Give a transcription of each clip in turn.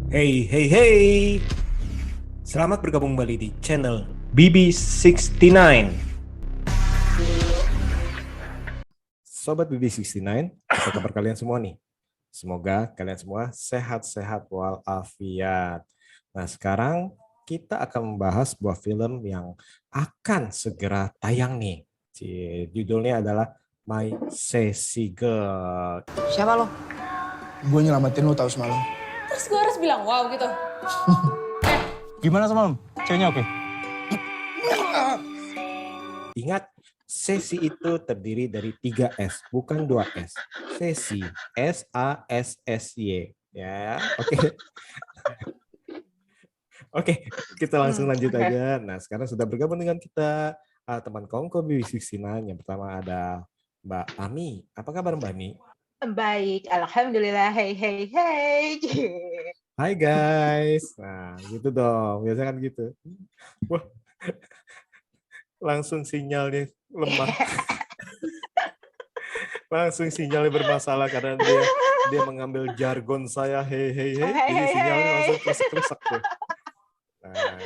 Hey, hey, hey. Selamat bergabung kembali di channel BB69. Sobat BB69, apa kabar kalian semua nih? Semoga kalian semua sehat-sehat walafiat. Nah, sekarang kita akan membahas sebuah film yang akan segera tayang nih. Judulnya adalah My Sassy Girl. Siapa lo? Gue nyelamatin lo tahu semalam. Terus gue harus bilang wow gitu. Gimana semalam? Ceweknya oke? Ingat, sesi itu terdiri dari 3 S, bukan 2 S. Sesi, S-A-S-S-Y. Ya, oke. Oke, kita langsung lanjut aja. Nah, sekarang sudah bergabung dengan kita teman Kongko BB69. Yang pertama ada Mbak Ami. Apa kabar Mbak Ami? Baik, alhamdulillah. Hey, hey, hey. Hai guys. Nah, gitu dong. Biasanya kan gitu. Wah, langsung sinyalnya lemah. Langsung sinyalnya bermasalah karena dia mengambil jargon saya hey hey hey, jadi sinyalnya langsung krusak tuh. Nah,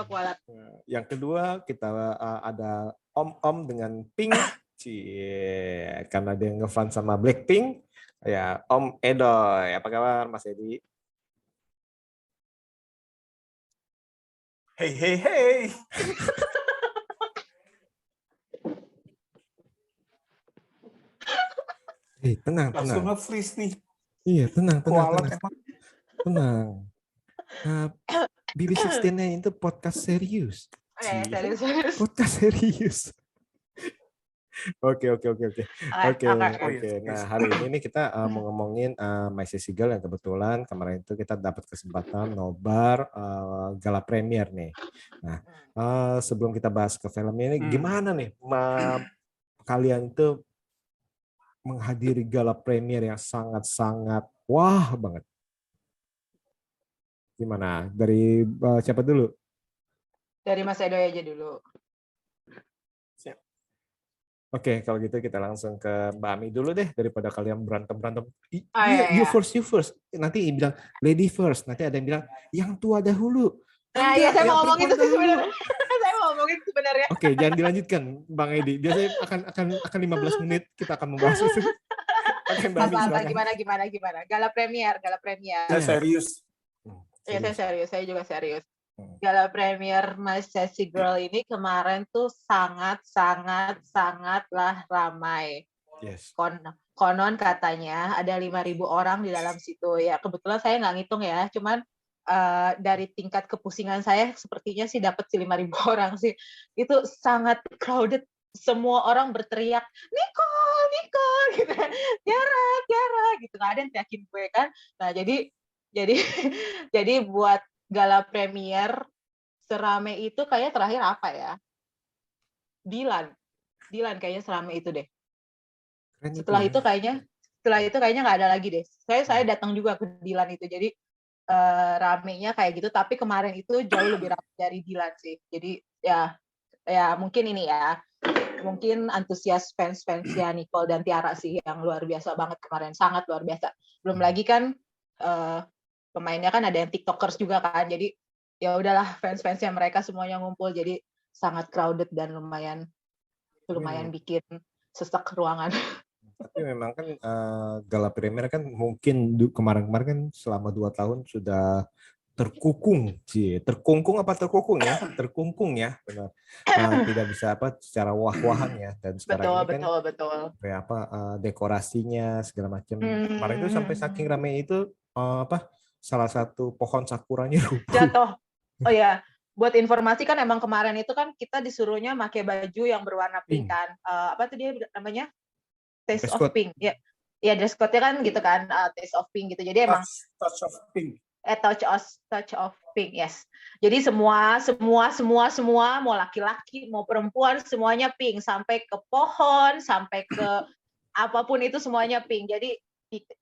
Kualat. yang kedua kita ada Om dengan Pink, karena dia ngefans sama Blackpink. Ya, Om Edoy. Apa kabar Mas Edi? Hey, hey, hey. Tenang. Langsung nge-freeze nih. Iya, tenang. Kualat emang. Tenang. BB69 itu podcast serius. Serius. Podcast serius. Oke. Nah, hari ini kita mau ngomongin My Sassy Girl yang kebetulan kemarin itu kita dapat kesempatan nobar gala premier nih. Nah, sebelum kita bahas ke film ini, gimana nih kalian itu menghadiri gala premier yang sangat-sangat wah banget? Gimana? Dari siapa dulu? Dari Mas Edoy aja dulu. Oke, kalau gitu kita langsung ke Mbak Ami dulu deh daripada kalian berantem. Iya. You first. Nanti bilang lady first. Nanti ada yang bilang yang tua dahulu. Nah, iya saya mau ngomong itu sih sebenarnya. sebenarnya. Oke, jangan dilanjutkan, Bang Edi. Biasanya akan 15 menit kita akan membahas itu. Oke, Mbak Ami silakan. Gimana? Gala premier. Saya serius. Iya, saya juga serius. Gala premier My Sassy Girl ini kemarin tuh sangatlah ramai. Yes. Konon katanya ada 5.000 orang di dalam situ. Ya kebetulan saya nggak ngitung ya, cuman dari tingkat kepusingan saya sepertinya sih dapat 5.000 orang sih. Itu sangat crowded. Semua orang berteriak Nicole gitu, Tiara gitu, nggak ada yang teriakin gue kan. Nah jadi buat gala premier serame itu kayak terakhir apa ya? Dilan kayaknya serame itu deh. Setelah itu kayaknya nggak ada lagi deh. Saya datang juga ke Dilan itu, jadi ramenya kayak gitu. Tapi kemarin itu jauh lebih ramai dari Dilan sih. Jadi ya mungkin ini ya, mungkin antusias fans-fansnya Nicole dan Tiara sih yang luar biasa banget kemarin, sangat luar biasa. Belum lagi kan pemainnya kan ada yang TikTokers juga kan. Jadi ya udahlah, fans-fansnya mereka semuanya ngumpul, jadi sangat crowded dan lumayan bikin sesak ruangan. Tapi memang kan gala premier kan mungkin kemarin kan selama 2 tahun sudah terkungkung ya, benar. Tidak bisa secara wah-wahan ya, dan sekarang ini kan betul. kayak dekorasinya segala macam. Kemarin itu sampai saking ramai itu salah satu pohon sakuranya rubuh. Jatuh. Oh ya, buat informasi kan emang kemarin itu kan kita disuruhnya pakai baju yang berwarna pink kan. Apa tuh dia namanya? Taste of Pink. Ya dress code-nya kan gitu kan, Taste of Pink gitu. Jadi emang Touch of Pink. Touch of Pink, yes. Jadi semua mau laki-laki mau perempuan semuanya pink, sampai ke pohon, sampai ke apapun itu semuanya pink. Jadi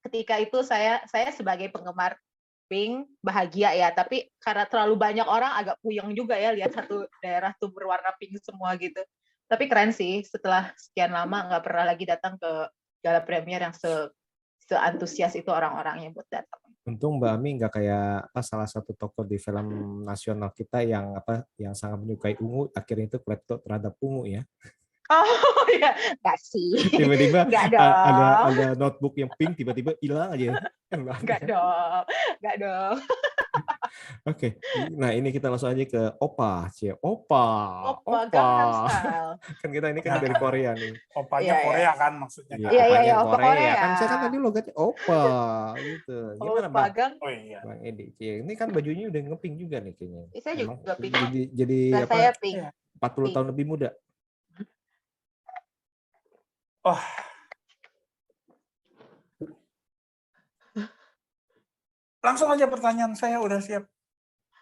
ketika itu saya sebagai penggemar pink bahagia ya, tapi karena terlalu banyak orang agak puyeng juga ya lihat satu daerah tuh berwarna pink semua gitu. Tapi keren sih, setelah sekian lama nggak pernah lagi datang ke gala premier yang seantusias itu orang-orangnya buat datang. Untung Mbak Ami nggak kayak apa salah satu tokoh di film nasional kita yang yang sangat menyukai ungu, akhirnya itu klepto terhadap ungu ya. Oh ya, nggak sih. Tiba-tiba Nggak dong. ada notebook yang pink tiba-tiba hilang aja. Nggak dong. Nggak dong. Oke, nah ini kita langsung aja ke Opa, Opa, Oppa Opa. Gangnam Style. Kan kita ini kan dari Korea nih. Opanya Iya, iya. Korea kan maksudnya Iya, kan. Iya, opanya iya, Oppa Korea. Kan saya kan tadi logatnya Opa gitu. Gimana Oppa Bang? Gang. Oh iya. Bang Edi. Ini kan bajunya udah ngepink juga nih kayaknya. Saya Emang juga pink. jadi Dan apa? saya pink. Iya. 40 Pink. tahun lebih muda. Oh. Langsung aja pertanyaan saya udah siap.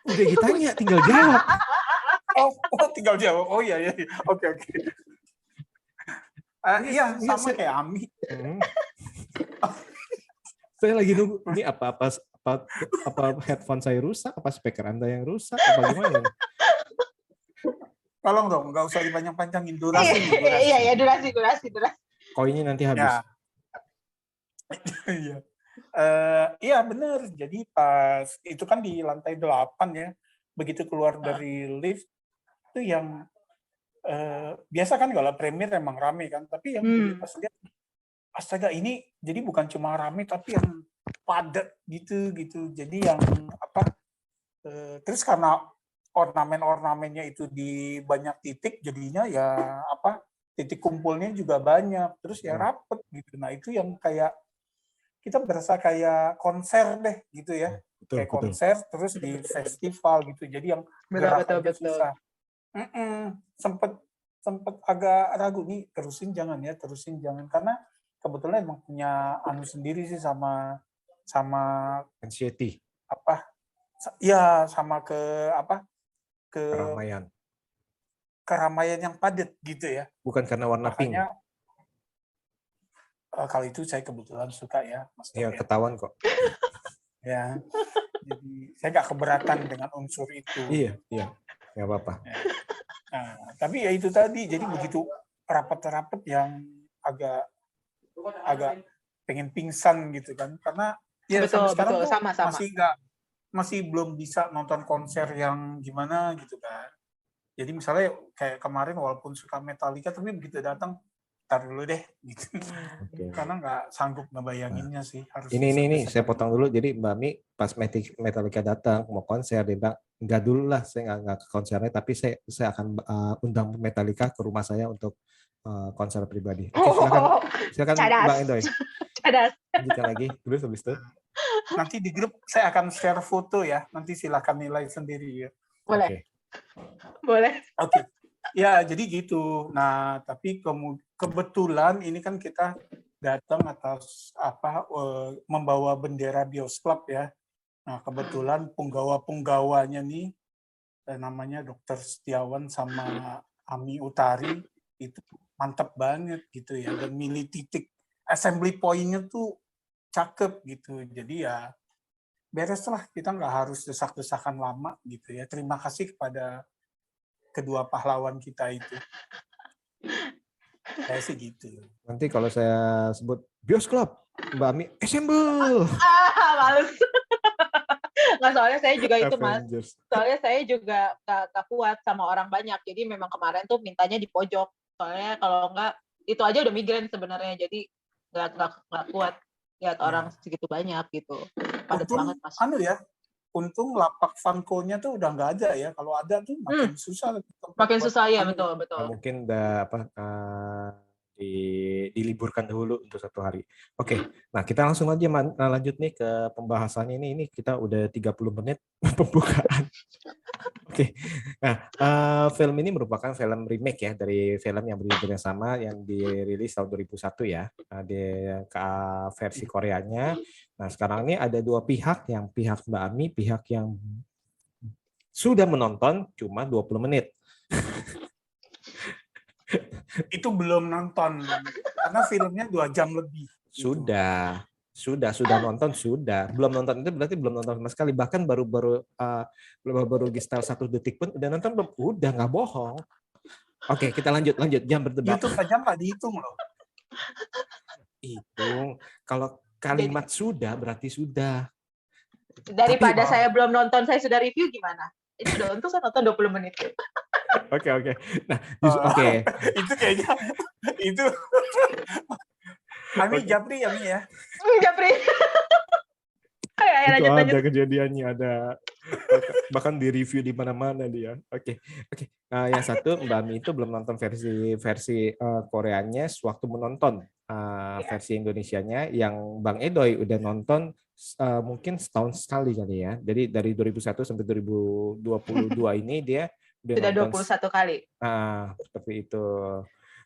Udah ditanya, tinggal jawab. Oh, tinggal jawab. Oh iya, iya. Oke. Iya, sama kayak Ami. Saya lagi nunggu. Ini apa headphone saya rusak? Apa speaker Anda yang rusak? Apa gimana? Tolong dong, nggak usah dipanjang-panjangin durasi. Iya, durasi. Koinnya nanti habis. Ya. Iya. Iya benar. Jadi pas itu kan di lantai 8 ya. Begitu keluar dari lift itu yang biasa kan kalau premier emang rame kan, tapi yang pas lihat astaga ini jadi bukan cuma rame tapi yang padat gitu. Jadi yang terus karena ornamen-ornamennya itu di banyak titik jadinya ya titik kumpulnya juga banyak, terus ya rapet gitu. Nah itu yang kayak kita berasa kayak konser deh gitu ya. Kayak konser terus di festival gitu. Jadi yang gerak aja susah. Sempet agak ragu nih, terusin jangan karena kebetulan emang punya anu sendiri sih sama anxiety. Ya sama ke keramaian yang padat gitu ya. Bukan karena warna pink. Kalau itu saya kebetulan suka ya, Mas. Iya, ketahuan kok. Ya, jadi saya nggak keberatan dengan unsur itu. Iya, nggak apa-apa. Ya. Nah, tapi ya itu tadi, jadi begitu rapat-rapat yang agak pengen pingsan gitu kan, karena ya sampai sekarang masih belum bisa nonton konser yang gimana gitu kan. Jadi misalnya kayak kemarin walaupun suka Metallica tapi begitu datang tar dulu deh gitu. Okay. Karena nggak sanggup ngebayanginnya sih. Harus ini saya potong dulu. Jadi Mbak Mi pas Metallica datang mau konser dia bilang nggak dulu lah, saya nggak ke konsernya, tapi saya akan undang Metallica ke rumah saya untuk konser pribadi. Oke, silakan Bang Endoy. Lanjutkan lagi terus habis itu. Nanti di grup saya akan share foto ya. Nanti silakan nilai sendiri ya. Boleh. Okay. Boleh. Oke. Ya, jadi gitu. Nah, tapi kebetulan ini kan kita datang atas membawa bendera bioskop ya. Nah, kebetulan penggawa-penggawanya nih namanya Dr. Setiawan sama Ami Utari itu mantap banget gitu ya, dan milih titik assembly point-nya tuh cakep gitu. Jadi ya beres lah, kita nggak harus desak-desakan lama gitu ya. Terima kasih kepada kedua pahlawan kita itu. Saya sih gitu. Nanti kalau saya sebut bioskop, Mbak Ami, assemble. Males. Nggak, soalnya saya juga itu Mas. Soalnya saya juga gak kuat sama orang banyak. Jadi memang kemarin tuh mintanya di pojok. Soalnya kalau enggak, itu aja udah migrain sebenarnya. Jadi nggak kuat lihat orang segitu banyak gitu. Padat banget Mas. Untung lapak Funko-nya tuh udah nggak ada ya. Kalau ada tuh makin susah. Makin susah ya, betul. Mungkin udah diliburkan dahulu untuk 1 hari. Oke, nah kita langsung aja lanjut nih ke pembahasannya ini kita udah 30 menit pembukaan. Oke, nah film ini merupakan film remake ya dari film yang berjudul yang sama yang dirilis tahun 2001 ya, di versi Koreanya. Nah sekarang ini ada 2 pihak, yang pihak Mbak Ami, pihak yang sudah menonton cuma 20 menit. Itu belum nonton karena filmnya 2 jam lebih. Sudah nonton, belum nonton itu berarti belum nonton sama sekali, bahkan baru gestal 1 detik pun udah nonton belum? Udah, nggak bohong. Oke, kita lanjut jangan berdebat. YouTube aja nggak dihitung loh. Hitung kalau kalimat sudah berarti sudah. Daripada Tapi- saya belum nonton, saya sudah review gimana? Ini udah untung saya nonton 20 menit. Oke. Nah, Oh. oke. Itu kayaknya itu Ami Oke. Japri ya Mi ya. Japri. Ayo, Itu lanjut. ada kejadiannya, ada bahkan di review di mana-mana dia. Oke. Nah, yang satu Mbak Mi itu belum nonton versi Koreanya sewaktu menonton versi Indonesianya. Yang Bang Edoy udah nonton mungkin setahun sekali kali ya. Jadi dari 2001 sampai 2022 ini dia udah Sudah nonton 21 kali. seperti itu.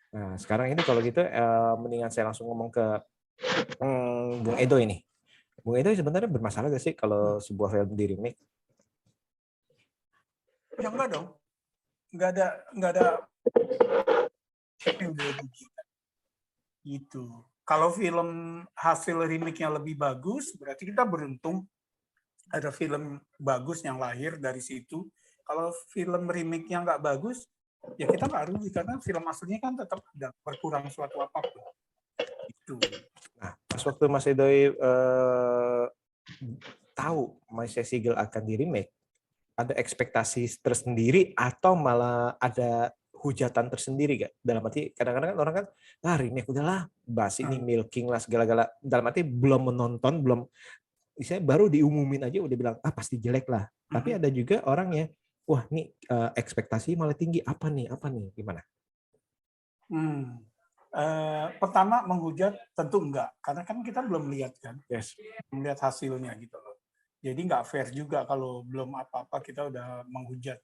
Nah, sekarang ini kalau gitu mendingan saya langsung ngomong ke Bung Edoy ini. Bung Edoy sebenarnya bermasalah gak sih kalau sebuah film di remake? Ya enggak dong. Enggak ada yang dirugikan. Gitu. Kalau film hasil remake-nya lebih bagus, berarti kita beruntung ada film bagus yang lahir dari situ. Kalau film remake-nya nggak bagus, ya kita nggak rugi karena film aslinya kan tetap tidak berkurang suatu apapun. Itu. Nah, pas waktu Mas Edoy tahu Malaysia Sigel akan di remake, ada ekspektasi tersendiri atau malah ada hujatan tersendiri gak? Dalam arti kadang-kadang kan orang kan remake udahlah, bahas ini milking lah segala-gala. Dalam arti belum menonton, belum misalnya baru diumumin aja udah bilang pasti jelek lah. Tapi ada juga orang yang wah nih ekspektasi malah tinggi, apa nih gimana? Pertama menghujat tentu enggak, karena kan kita belum lihat kan, melihat hasilnya gitu loh. Jadi nggak fair juga kalau belum apa-apa kita udah menghujat.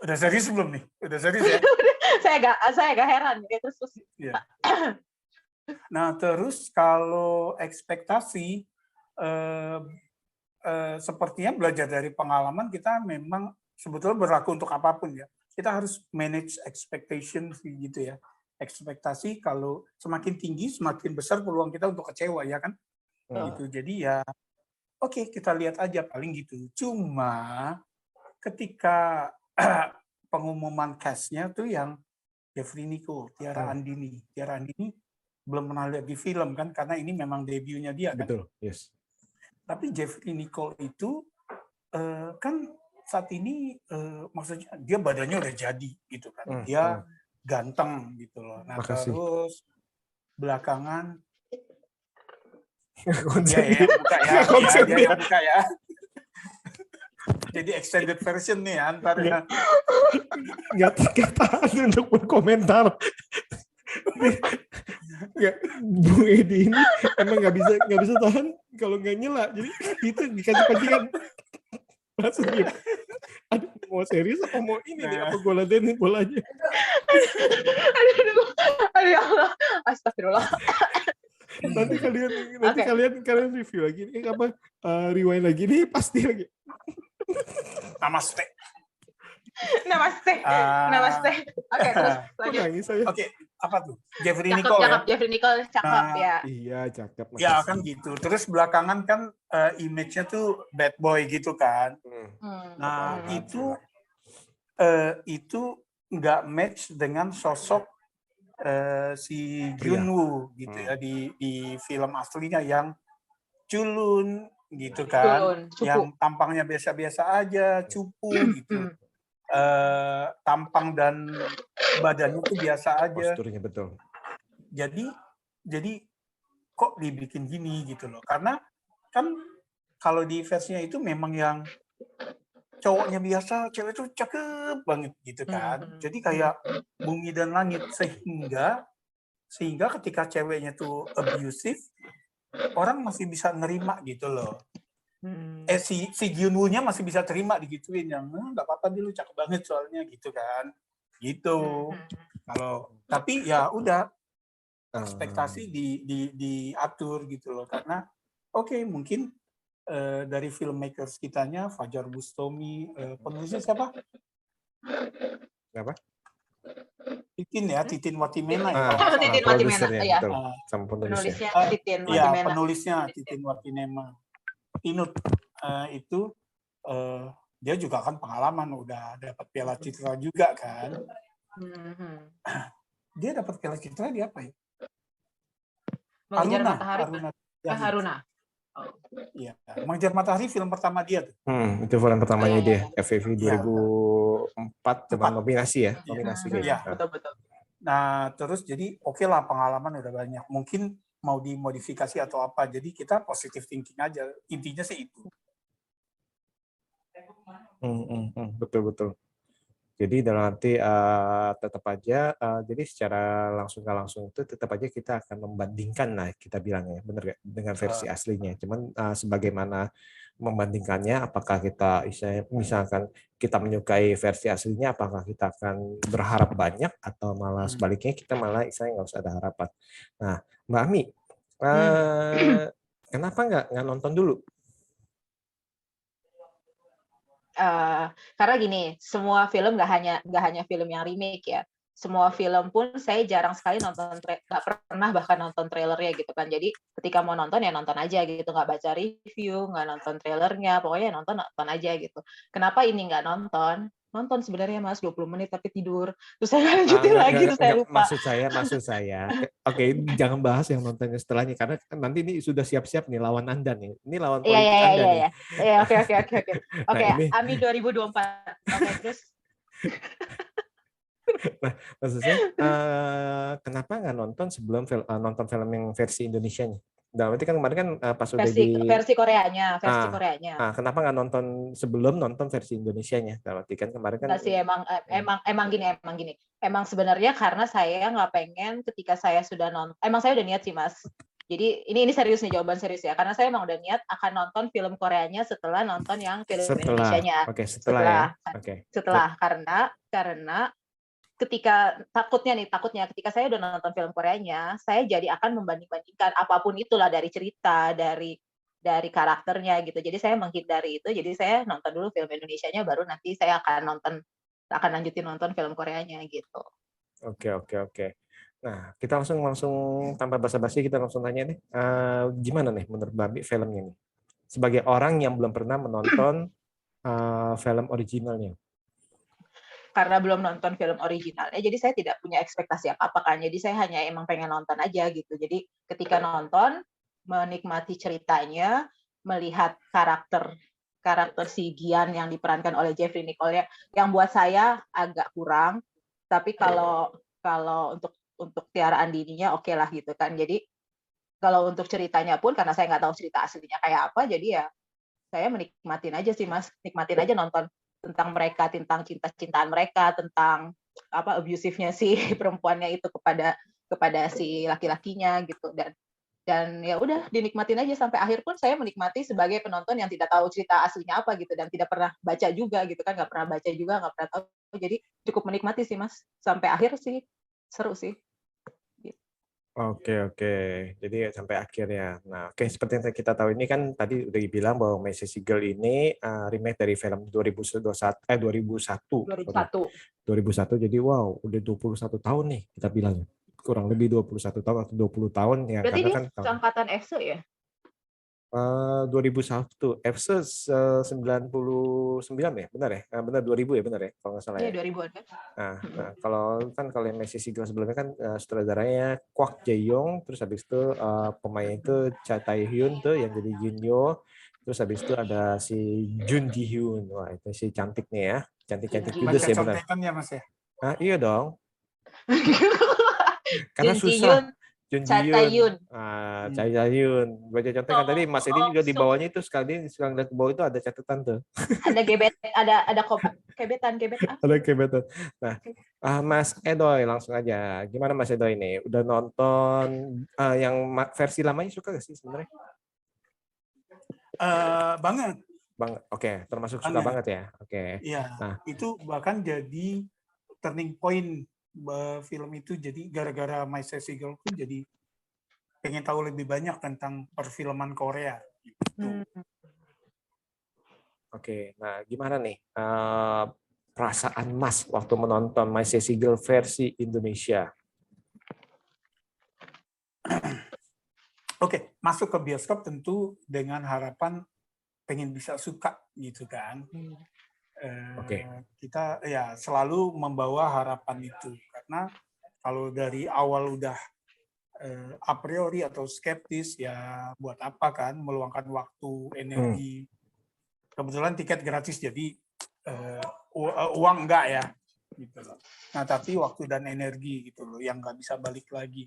Udah serius belum nih? Udah serius ya? saya agak heran ya terus. Ya. Nah terus kalau ekspektasi sepertinya belajar dari pengalaman kita memang sebetulnya berlaku untuk apapun ya. Kita harus manage expectation gitu ya. Ekspektasi kalau semakin tinggi semakin besar peluang kita untuk kecewa ya kan. Gitu. Jadi ya oke, kita lihat aja paling gitu. Cuma ketika pengumuman cast-nya tuh yang Jeffrey Nicole, Tiara Andini. Tiara Andini belum pernah lihat di film kan karena ini memang debutnya dia kan. Betul, yes. Tapi Jeffrey Nicole itu kan saat ini maksudnya dia badannya udah jadi gitu kan. Dia ganteng gitu loh. Nah, Makasih. terus belakangan Konsep dia yang buka ya, konsepnya. dia yang buka ya. Jadi extended version nih antar ya. Nggak tahan untuk berkomentar. Ya, Bung Edi ini emang nggak bisa tahan kalau nggak nyela. Jadi itu dikasih pancingan langsung dia. Aduh, mau serius apa mau ini nih? Apa gue ladenin bolanya? Aduh ya Allah, astagfirullah. Nanti kalian review lagi nih apa rewind lagi nih pasti lagi. Namaste. Namaste. Oke, terus lanjut. Nangis saya. Oke, apa tuh? Jeffrey Nicole ya? Jeffrey Nicole cakep ya. Iya, cakep. Ya kan gitu. Terus belakangan kan image-nya tuh bad boy gitu kan. Nah, itu nggak match dengan sosok si Junwoo gitu ya di film aslinya yang culun gitu kan, yang tampangnya biasa-biasa aja, cupu gitu. Tampang dan badannya tuh biasa aja. Posturnya betul. Jadi kok dibikin gini gitu loh. Karena kan kalau di versinya itu memang yang cowoknya biasa, cewek itu cakep banget gitu kan. Jadi kayak bumi dan langit sehingga ketika ceweknya tuh abusive, orang masih bisa nerima gitu loh. Si Junwoo-nya masih bisa terima digituin yang nggak apa-apa dia lu cakep banget soalnya gitu kan. Gitu. Tapi ya udah ekspektasi diatur gitu loh karena mungkin dari filmmakers kitanya Fajar Bustami, penulisnya siapa? Apa? Titin Watimena ya. Titin Watimena, iya. Sama penulisnya. Titin Iya, Watimena. penulisnya Titin Watimena. Tinut itu dia juga kan pengalaman udah dapat Piala Citra juga kan. Dia dapat Piala Citra di apa ya? Mengejar Matahari. Haruna. Iya, Mengejar Matahari film pertama dia tuh. Itu film Oh pertamanya iya, dia, iya. FFI Iya, 2004 dengan 4. nominasi ya, Iya. nominasi Hmm, kayaknya. Iya. Nah, betul. Nah, terus jadi oke lah pengalaman udah banyak. Mungkin mau dimodifikasi atau apa. Jadi kita positive thinking aja. Intinya sih itu. betul. Jadi dalam arti tetap aja, jadi secara langsung nggak langsung itu tetap aja kita akan membandingkan lah kita bilang ya, benar nggak dengan versi aslinya. Cuman sebagaimana membandingkannya, apakah kita misalkan kita menyukai versi aslinya, apakah kita akan berharap banyak atau malah sebaliknya kita malah istilahnya nggak usah ada harapan. Nah, Mbak Ami, kenapa nggak nonton dulu? Karena gini, semua film nggak hanya film yang remake ya. Semua film pun saya jarang sekali nggak pernah bahkan nonton trailernya gitu kan. Jadi ketika mau nonton ya nonton aja gitu, nggak baca review, nggak nonton trailernya, pokoknya nonton aja gitu. Kenapa ini nggak nonton? Nonton sebenarnya Mas 20 menit tapi tidur. Terus saya nggak lanjutin lagi, terus saya lupa. Maksud saya, oke, jangan bahas yang nontonnya setelahnya karena kan nanti ini sudah siap-siap nih lawan Anda nih. Ini lawan politik Anda nih. Iya. Oke. Nah, ini Ami 2024. Oke, terus nah, maksud saya kenapa nggak nonton sebelum nonton film yang versi Indonesianya? Dalam arti kan kemarin kan pas udah versi Koreanya. kenapa nggak nonton sebelum nonton versi Indonesianya? Dalam arti kan kemarin kan Enggak sih, emang gini. Emang sebenarnya karena saya nggak pengen ketika saya sudah nonton, emang saya udah niat sih Mas. Jadi ini serius nih, jawaban serius ya. Karena saya emang udah niat akan nonton film Koreanya setelah nonton yang film Indonesianya. Oke, setelah ya. Oke. Setelah karena ketika takutnya ketika saya udah nonton film Koreanya, saya jadi akan membanding-bandingkan apapun itulah dari cerita, dari karakternya gitu. Jadi saya menghindari itu. Jadi saya nonton dulu film Indonesianya, baru nanti saya akan lanjutin nonton film Koreanya gitu. Oke. Nah, kita langsung tanpa basa-basi kita langsung tanya nih, gimana nih menurut Babi filmnya nih? Sebagai orang yang belum pernah menonton film originalnya. Karena belum nonton film originalnya, jadi saya tidak punya ekspektasi apa-apa kan. Jadi saya hanya emang pengen nonton aja gitu. Jadi ketika nonton, menikmati ceritanya, melihat karakter si Gian yang diperankan oleh Jeffrey Nicole yang buat saya agak kurang. Tapi kalau untuk Tiara Andininya oke lah gitu kan. Jadi kalau untuk ceritanya pun karena saya nggak tahu cerita aslinya kayak apa, jadi ya saya menikmatin aja sih Mas, nikmatin aja nonton tentang mereka, tentang cinta-cintaan mereka, tentang apa abusive-nya si perempuannya itu kepada si laki-lakinya gitu, dan ya udah dinikmatin aja sampai akhir. Pun saya menikmati sebagai penonton yang tidak tahu cerita aslinya apa gitu dan tidak pernah baca juga gitu kan, nggak pernah baca juga, nggak pernah tahu, jadi cukup menikmati sih Mas sampai akhir sih, seru sih. Oke. Jadi sampai akhirnya. Nah, oke, seperti yang kita tahu ini kan tadi udah dibilang bahwa My Sassy Girl ini remake dari film 2001. Jadi wow, udah 21 tahun nih kita bilang. Kurang lebih 21 tahun atau 20 tahun ya. Berarti karena dia angkatan EXO ya? 2001, EPSE 99 ya, benar ya? Benar 2000 ya, benar ya, kalau nggak salah ya. Iya 2000-an kan. Nah, kalau yang My Sassy Girl sebelumnya kan sutradaranya Kwak Jae-yong, terus habis itu pemain itu Cha Tae-hyun tuh yang jadi Junyo, terus habis itu ada si Jun Ji-hyun, wah itu si cantik nih ya, cantik juga sih benar. Ya, Mas ya? Iya dong. Karena susah. Jun Ji-hyun, Cha Tae-hyun. Baca contoh kan tadi Mas Edi juga di bawahnya itu sekali lihat ke bawah itu ada catatan tuh. Ada kebetan. Ada kebetan. Nah, Mas Edoy langsung aja. Gimana Mas Edoy ini? Udah nonton yang versi lamanya suka gak sih sebenarnya? Banget. Oke, termasuk suka banget ya. Oke. Iya. Nah, itu bahkan jadi turning point film itu, jadi gara-gara My Sassy Girl pun jadi pengen tahu lebih banyak tentang perfilman Korea. Gitu. Oke, nah gimana nih perasaan Mas waktu menonton My Sassy Girl versi Indonesia? Oke, masuk ke bioskop tentu dengan harapan pengen bisa suka gitu kan. Kita ya selalu membawa harapan itu, karena kalau dari awal udah a priori atau skeptis, ya buat apa kan meluangkan waktu, energi. Kebetulan tiket gratis, jadi uang enggak ya, gitu loh. Nah tapi waktu dan energi gitu loh yang nggak bisa balik lagi.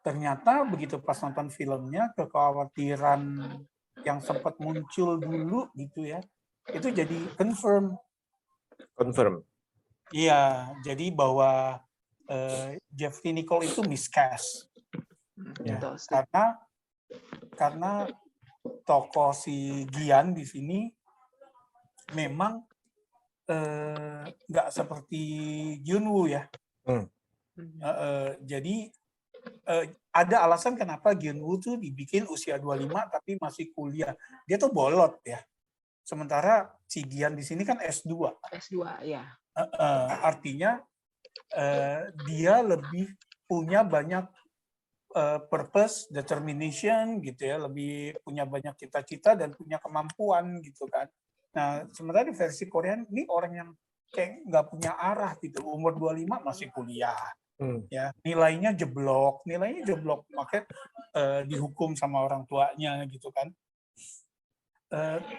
Ternyata begitu pas nonton filmnya, kekhawatiran yang sempat muncul dulu gitu ya, itu jadi confirm. Iya, jadi bahwa Jeffrey Nicole itu miscast. Ya, karena tokoh si Gian di sini memang nggak seperti Gyun-woo ya. Jadi ada alasan kenapa Gyun-woo tuh dibikin usia 25 tapi masih kuliah. Dia tuh bolot ya. Sementara si Gian di sini kan S2. S2 ya. Artinya dia lebih punya banyak purpose, determination gitu ya, lebih punya banyak cita-cita dan punya kemampuan gitu kan. Nah, sementara di versi Korea ini orang yang kayak nggak punya arah gitu, umur 25 masih kuliah. Ya, nilainya jeblok, makanya dihukum sama orang tuanya gitu kan.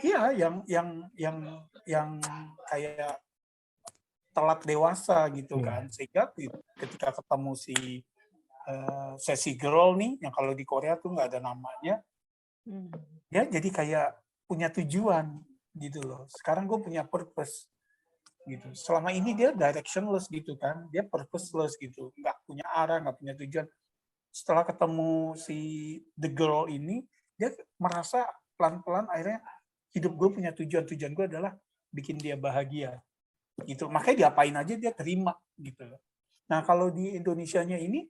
Iya, yang kayak telat dewasa gitu kan, sehingga ketika ketemu si Sassy Girl nih, yang kalau di Korea tuh nggak ada namanya, ya jadi kayak punya tujuan gitu loh. Sekarang gue punya purpose gitu. Selama ini dia directionless gitu kan, dia purposeless gitu, nggak punya arah, nggak punya tujuan. Setelah ketemu si The Girl ini, dia merasa pelan-pelan akhirnya hidup gue punya tujuan gue adalah bikin dia bahagia gitu. Makanya diapain aja dia terima gitu. Nah kalau di Indonesianya ini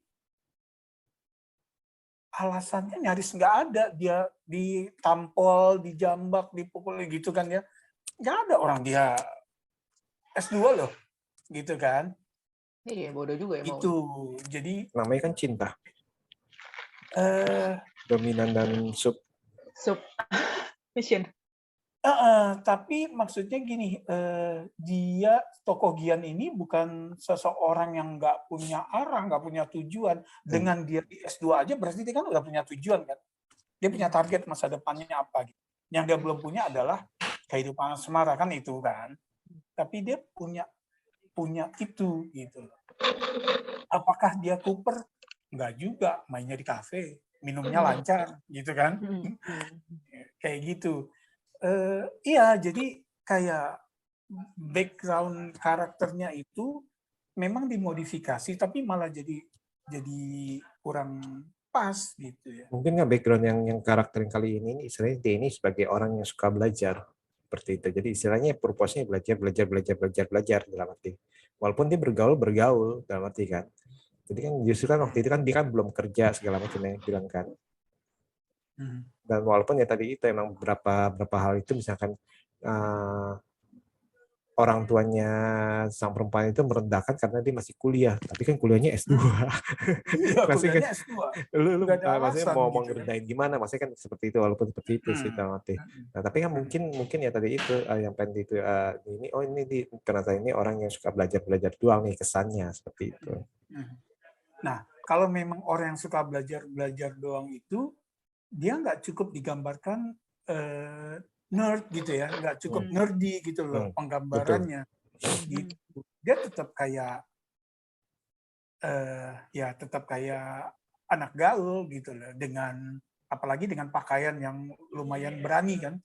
alasannya nyaris nggak ada, dia ditampol, dijambak, dipukul gitu kan ya, nggak ada, orang dia S2 loh gitu kan. Iya, bodoh juga ya. Itu jadi namanya kan cinta. Dominan dan mission. Tapi maksudnya gini, dia tokoh Gian ini bukan seseorang yang nggak punya arah, nggak punya tujuan. Dengan dia di S2 aja berarti dia kan udah punya tujuan kan. Dia punya target masa depannya apa gitu. Yang dia belum punya adalah kehidupan asmara kan itu kan. Tapi dia punya itu gitu. Apakah dia Cooper? Enggak juga, mainnya di kafe, minumnya lancar gitu kan. Kayak gitu. Iya, jadi kayak background karakternya itu memang dimodifikasi, tapi malah jadi kurang pas gitu ya. Mungkin nggak background yang karakter yang kali ini istilahnya dia ini sebagai orang yang suka belajar seperti itu. Jadi istilahnya purpose-nya belajar dalam arti. Walaupun dia bergaul dalam arti kan. Jadi kan justru kan waktu itu kan dia kan belum kerja segala macam yang bilang kan. Dan walaupun ya tadi itu emang beberapa hal itu misalkan orang tuanya sang perempuan itu merendahkan karena dia masih kuliah, tapi kan kuliahnya S2. Iya, kuliahnya kan, S2. lu maksudnya mau gitu ngerendahin gimana, maksudnya kan seperti itu, walaupun seperti itu sih Tamati. Nah, tapi kan mungkin ya tadi itu yang penting itu ini ternyata ini orang yang suka belajar doang nih kesannya seperti itu. Nah, kalau memang orang yang suka belajar doang itu, dia nggak cukup digambarkan nerd gitu ya, nggak cukup nerdy gitu loh penggambarannya. Gitu. Dia tetap kayak tetap kayak anak gaul gitu loh, dengan apalagi dengan pakaian yang lumayan berani kan.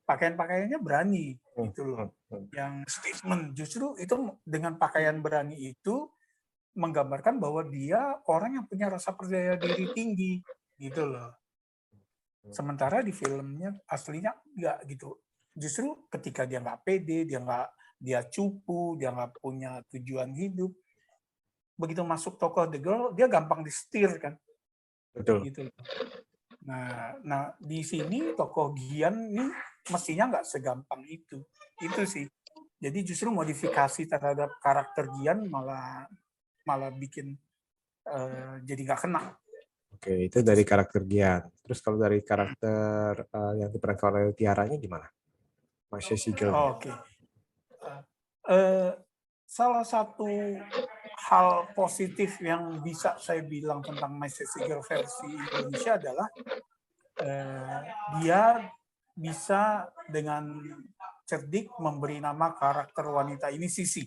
Pakaian-pakaiannya berani gitu loh. Yang statement justru itu dengan pakaian berani itu menggambarkan bahwa dia orang yang punya rasa percaya diri tinggi gitu loh. Sementara di filmnya aslinya nggak gitu. Justru ketika dia nggak pede, dia cupu, dia nggak punya tujuan hidup. Begitu masuk tokoh The Girl, dia gampang disetir kan. Betul. Gitu. Nah di sini tokoh Gian nih mestinya nggak segampang itu. Itu sih. Jadi justru modifikasi terhadap karakter Gian malah bikin jadi nggak kena. Oke, itu dari karakter Gian. Terus kalau dari karakter yang diperankan oleh Tiaranya gimana? Mas Sassy Girl. Oke. salah satu hal positif yang bisa saya bilang tentang My Sassy Girl versi Indonesia adalah dia bisa dengan cerdik memberi nama karakter wanita ini Sisi,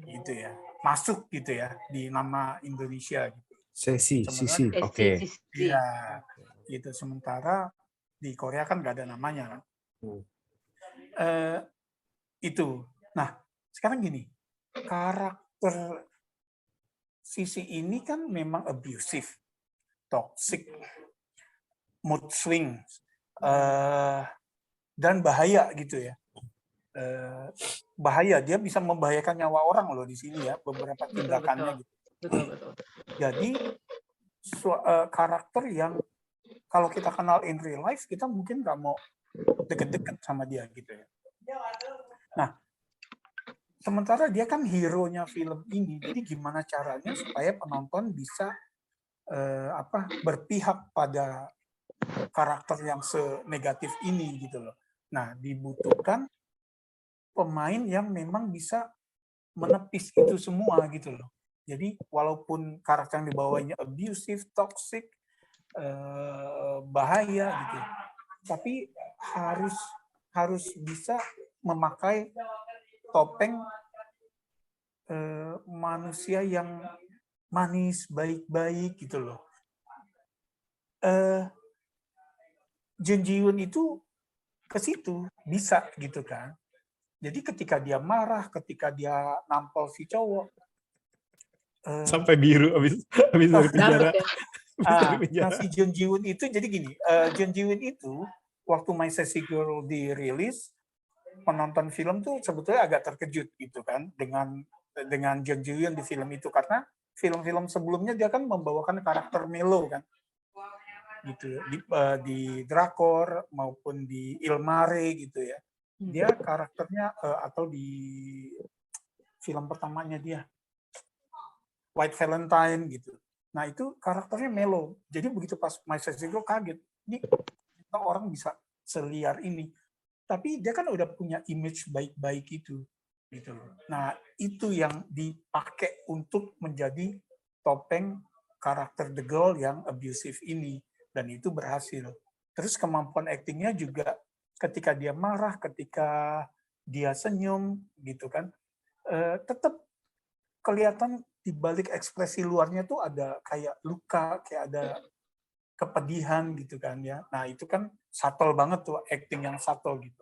gitu ya, masuk gitu ya di nama Indonesia. Gitu. Sesi, Sebenarnya, sisi, oke. Iya, gitu. Sementara di Korea kan nggak ada namanya kan. Itu. Nah, sekarang gini, karakter Sisi ini kan memang abusive, toxic, mood swing, dan bahaya gitu ya. Bahaya, dia bisa membahayakan nyawa orang loh di sini ya, beberapa tindakannya gitu. Betul. Jadi karakter yang kalau kita kenal in real life, kita mungkin nggak mau deket-deket sama dia gitu ya. Nah, sementara dia kan hero-nya film ini, jadi gimana caranya supaya penonton bisa berpihak pada karakter yang senegatif ini gitu loh. Nah, dibutuhkan pemain yang memang bisa menepis itu semua gitu loh. Jadi walaupun karakter yang dibawanya abusive, toxic, bahaya gitu, tapi harus bisa memakai topeng manusia yang manis, baik-baik gitu loh. Jun Ji Hyun itu ke situ bisa gitu kan. Jadi ketika dia marah, ketika dia nampol si cowok, sampai biru habis dari penjara. Nah, si Jun Ji Hyun itu jadi gini, Jun Ji Hyun itu waktu My Sassy Girl dirilis, penonton film tuh sebetulnya agak terkejut gitu kan dengan Jun Ji Hyun di film itu, karena film-film sebelumnya dia kan membawakan karakter mellow kan, gitu di Drakor maupun di Ilmare gitu ya, dia karakternya atau di film pertamanya dia White Valentine gitu. Nah itu karakternya mellow. Jadi begitu pas My Sassy Girl kaget, ini orang bisa seliar ini. Tapi dia kan udah punya image baik-baik itu, gitu. Nah itu yang dipakai untuk menjadi topeng karakter the girl yang abusive ini, dan itu berhasil. Terus kemampuan aktingnya juga ketika dia marah, ketika dia senyum, gitu kan, tetap kelihatan di balik ekspresi luarnya tuh ada kayak luka, kayak ada kepedihan gitu kan ya. Nah itu kan subtle banget tuh, acting yang subtle gitu.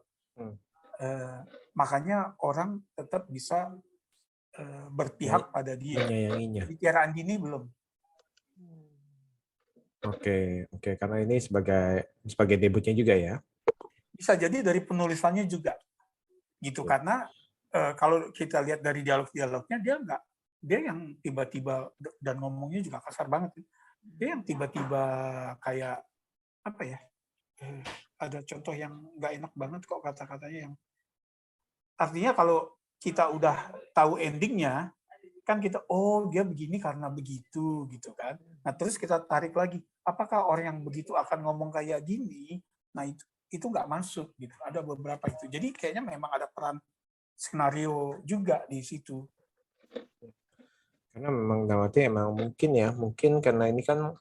Makanya orang tetap bisa berpihak pada dia. Menyayanginya. Di Tiara Andini belum. Oke, karena ini sebagai debutnya juga ya. Bisa jadi dari penulisannya juga, gitu. Karena kalau kita lihat dari dialog-dialognya, dia yang tiba-tiba, dan ngomongnya juga kasar banget. Dia yang tiba-tiba kayak apa ya? Ada contoh yang nggak enak banget kok kata-katanya, yang artinya kalau kita udah tahu endingnya, kan kita, oh dia begini karena begitu gitu kan. Nah terus kita tarik lagi, apakah orang yang begitu akan ngomong kayak gini? Nah itu nggak masuk gitu. Ada beberapa itu. Jadi kayaknya memang ada peran skenario juga di situ. Karena memang mungkin karena ini kan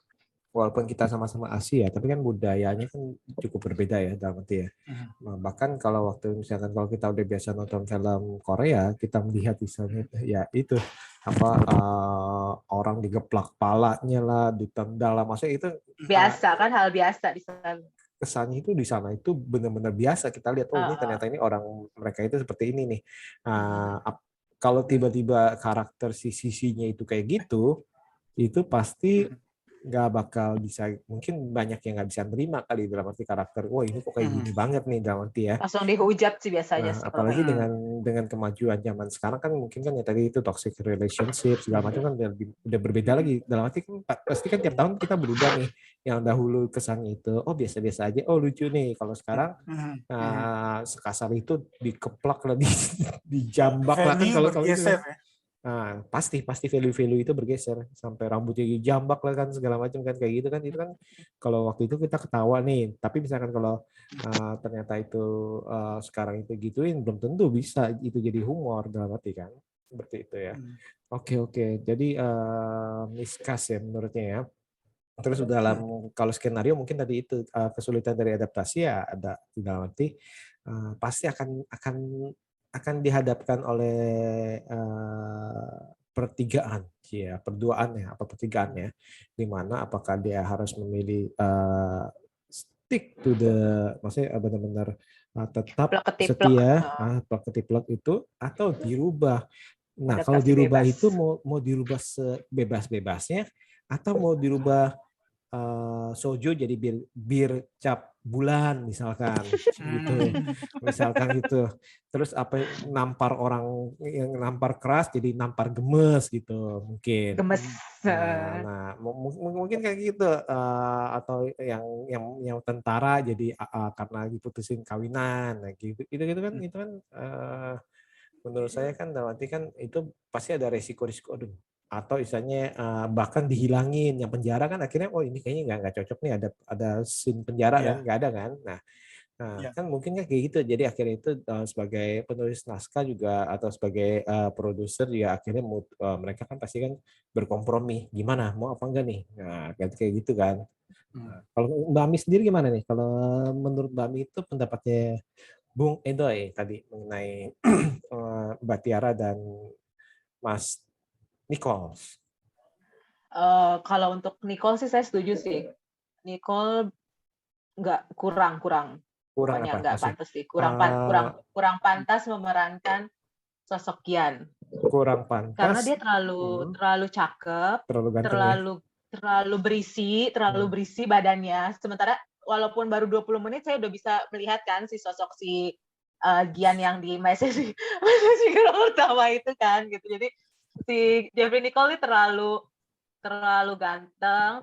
walaupun kita sama-sama Asia, tapi kan budayanya kan cukup berbeda ya dalam arti ya. Nah, bahkan kalau misalkan kalau kita udah biasa nonton film Korea, kita melihat misalnya ya itu orang digeplak palanya lah, ditendang lah, maksudnya itu biasa kan, hal biasa di sana. Kesannya itu di sana itu benar-benar biasa, kita lihat ini ternyata ini orang mereka itu seperti ini nih. Kalau tiba-tiba karakter sisinya itu kayak gitu, itu pasti nggak bakal bisa, mungkin banyak yang nggak bisa terima kali dalam arti karakter, wah ini kok kayak gini banget nih dalam arti ya. Langsung dihujat sih biasanya. Nah, apalagi dengan kemajuan zaman sekarang kan mungkin kan ya tadi itu toxic relationship segala macam kan udah berbeda lagi dalam arti kan pasti kan tiap tahun kita berubah nih, yang dahulu kesannya itu oh biasa-biasa aja, oh lucu nih, kalau sekarang sekasar itu dikeplak lah, dijambak lah kan kalau itu. Nah, pasti value itu bergeser sampai rambutnya dijambak lah kan segala macam kan kayak gitu kan, itu kan kalau waktu itu kita ketawa nih, tapi misalkan kalau ternyata itu sekarang itu gituin, belum tentu bisa itu jadi humor dalam arti kan. Seperti itu ya. Hmm. Oke. Jadi miscast ya menurutnya ya. Terus dalam kalau skenario mungkin tadi itu kesulitan dari adaptasi ya ada di dalam arti pasti akan dihadapkan oleh pertigaan ya perduaan ya apa pertigaan ya di mana apakah dia harus memilih stick to the maksudnya benar-benar tetap Plek ketiplek. setia plek ketiplek itu atau dirubah. Nah, kalau Adaptasi dirubah bebas. itu mau dirubah sebebas-bebasnya atau mau dirubah soju jadi bir cap bulan misalkan gitu. Misalkan gitu. Terus apa nampar orang yang nampar keras jadi nampar gemes gitu mungkin. Gemes. Nah, mungkin kayak gitu atau yang tentara jadi karena diputusin kawinan nah, gitu kan itu kan menurut saya kan nanti kan itu pasti ada resiko-resiko atau misalnya bahkan dihilangin yang penjara kan akhirnya oh ini kayaknya nggak cocok nih ada scene penjara kan nggak ada kan nah kan mungkin kayak gitu jadi akhirnya itu sebagai penulis naskah juga atau sebagai produser ya akhirnya mereka kan pasti kan berkompromi gimana mau apa enggak nih nah kayak gitu kan. Nah, kalau Mbak Ami sendiri gimana nih kalau menurut Mbak Ami itu pendapatnya Bung Edoy tadi mengenai Mbak Tiara dan Mas Nicole. Kalau untuk Nicole sih saya setuju sih. Nicole kurang Kurang pokoknya apa nggak maksudnya? pantas sih kurang pantas memerankan sosok Gian Kurang karena pantas, dia terlalu cakep, terlalu ganteng ya. terlalu berisi badannya, sementara walaupun baru 20 menit saya udah bisa melihat kan si sosok si Gian yang di message pertama itu kan gitu. Jadi si Jeffrey Nicole ini terlalu ganteng,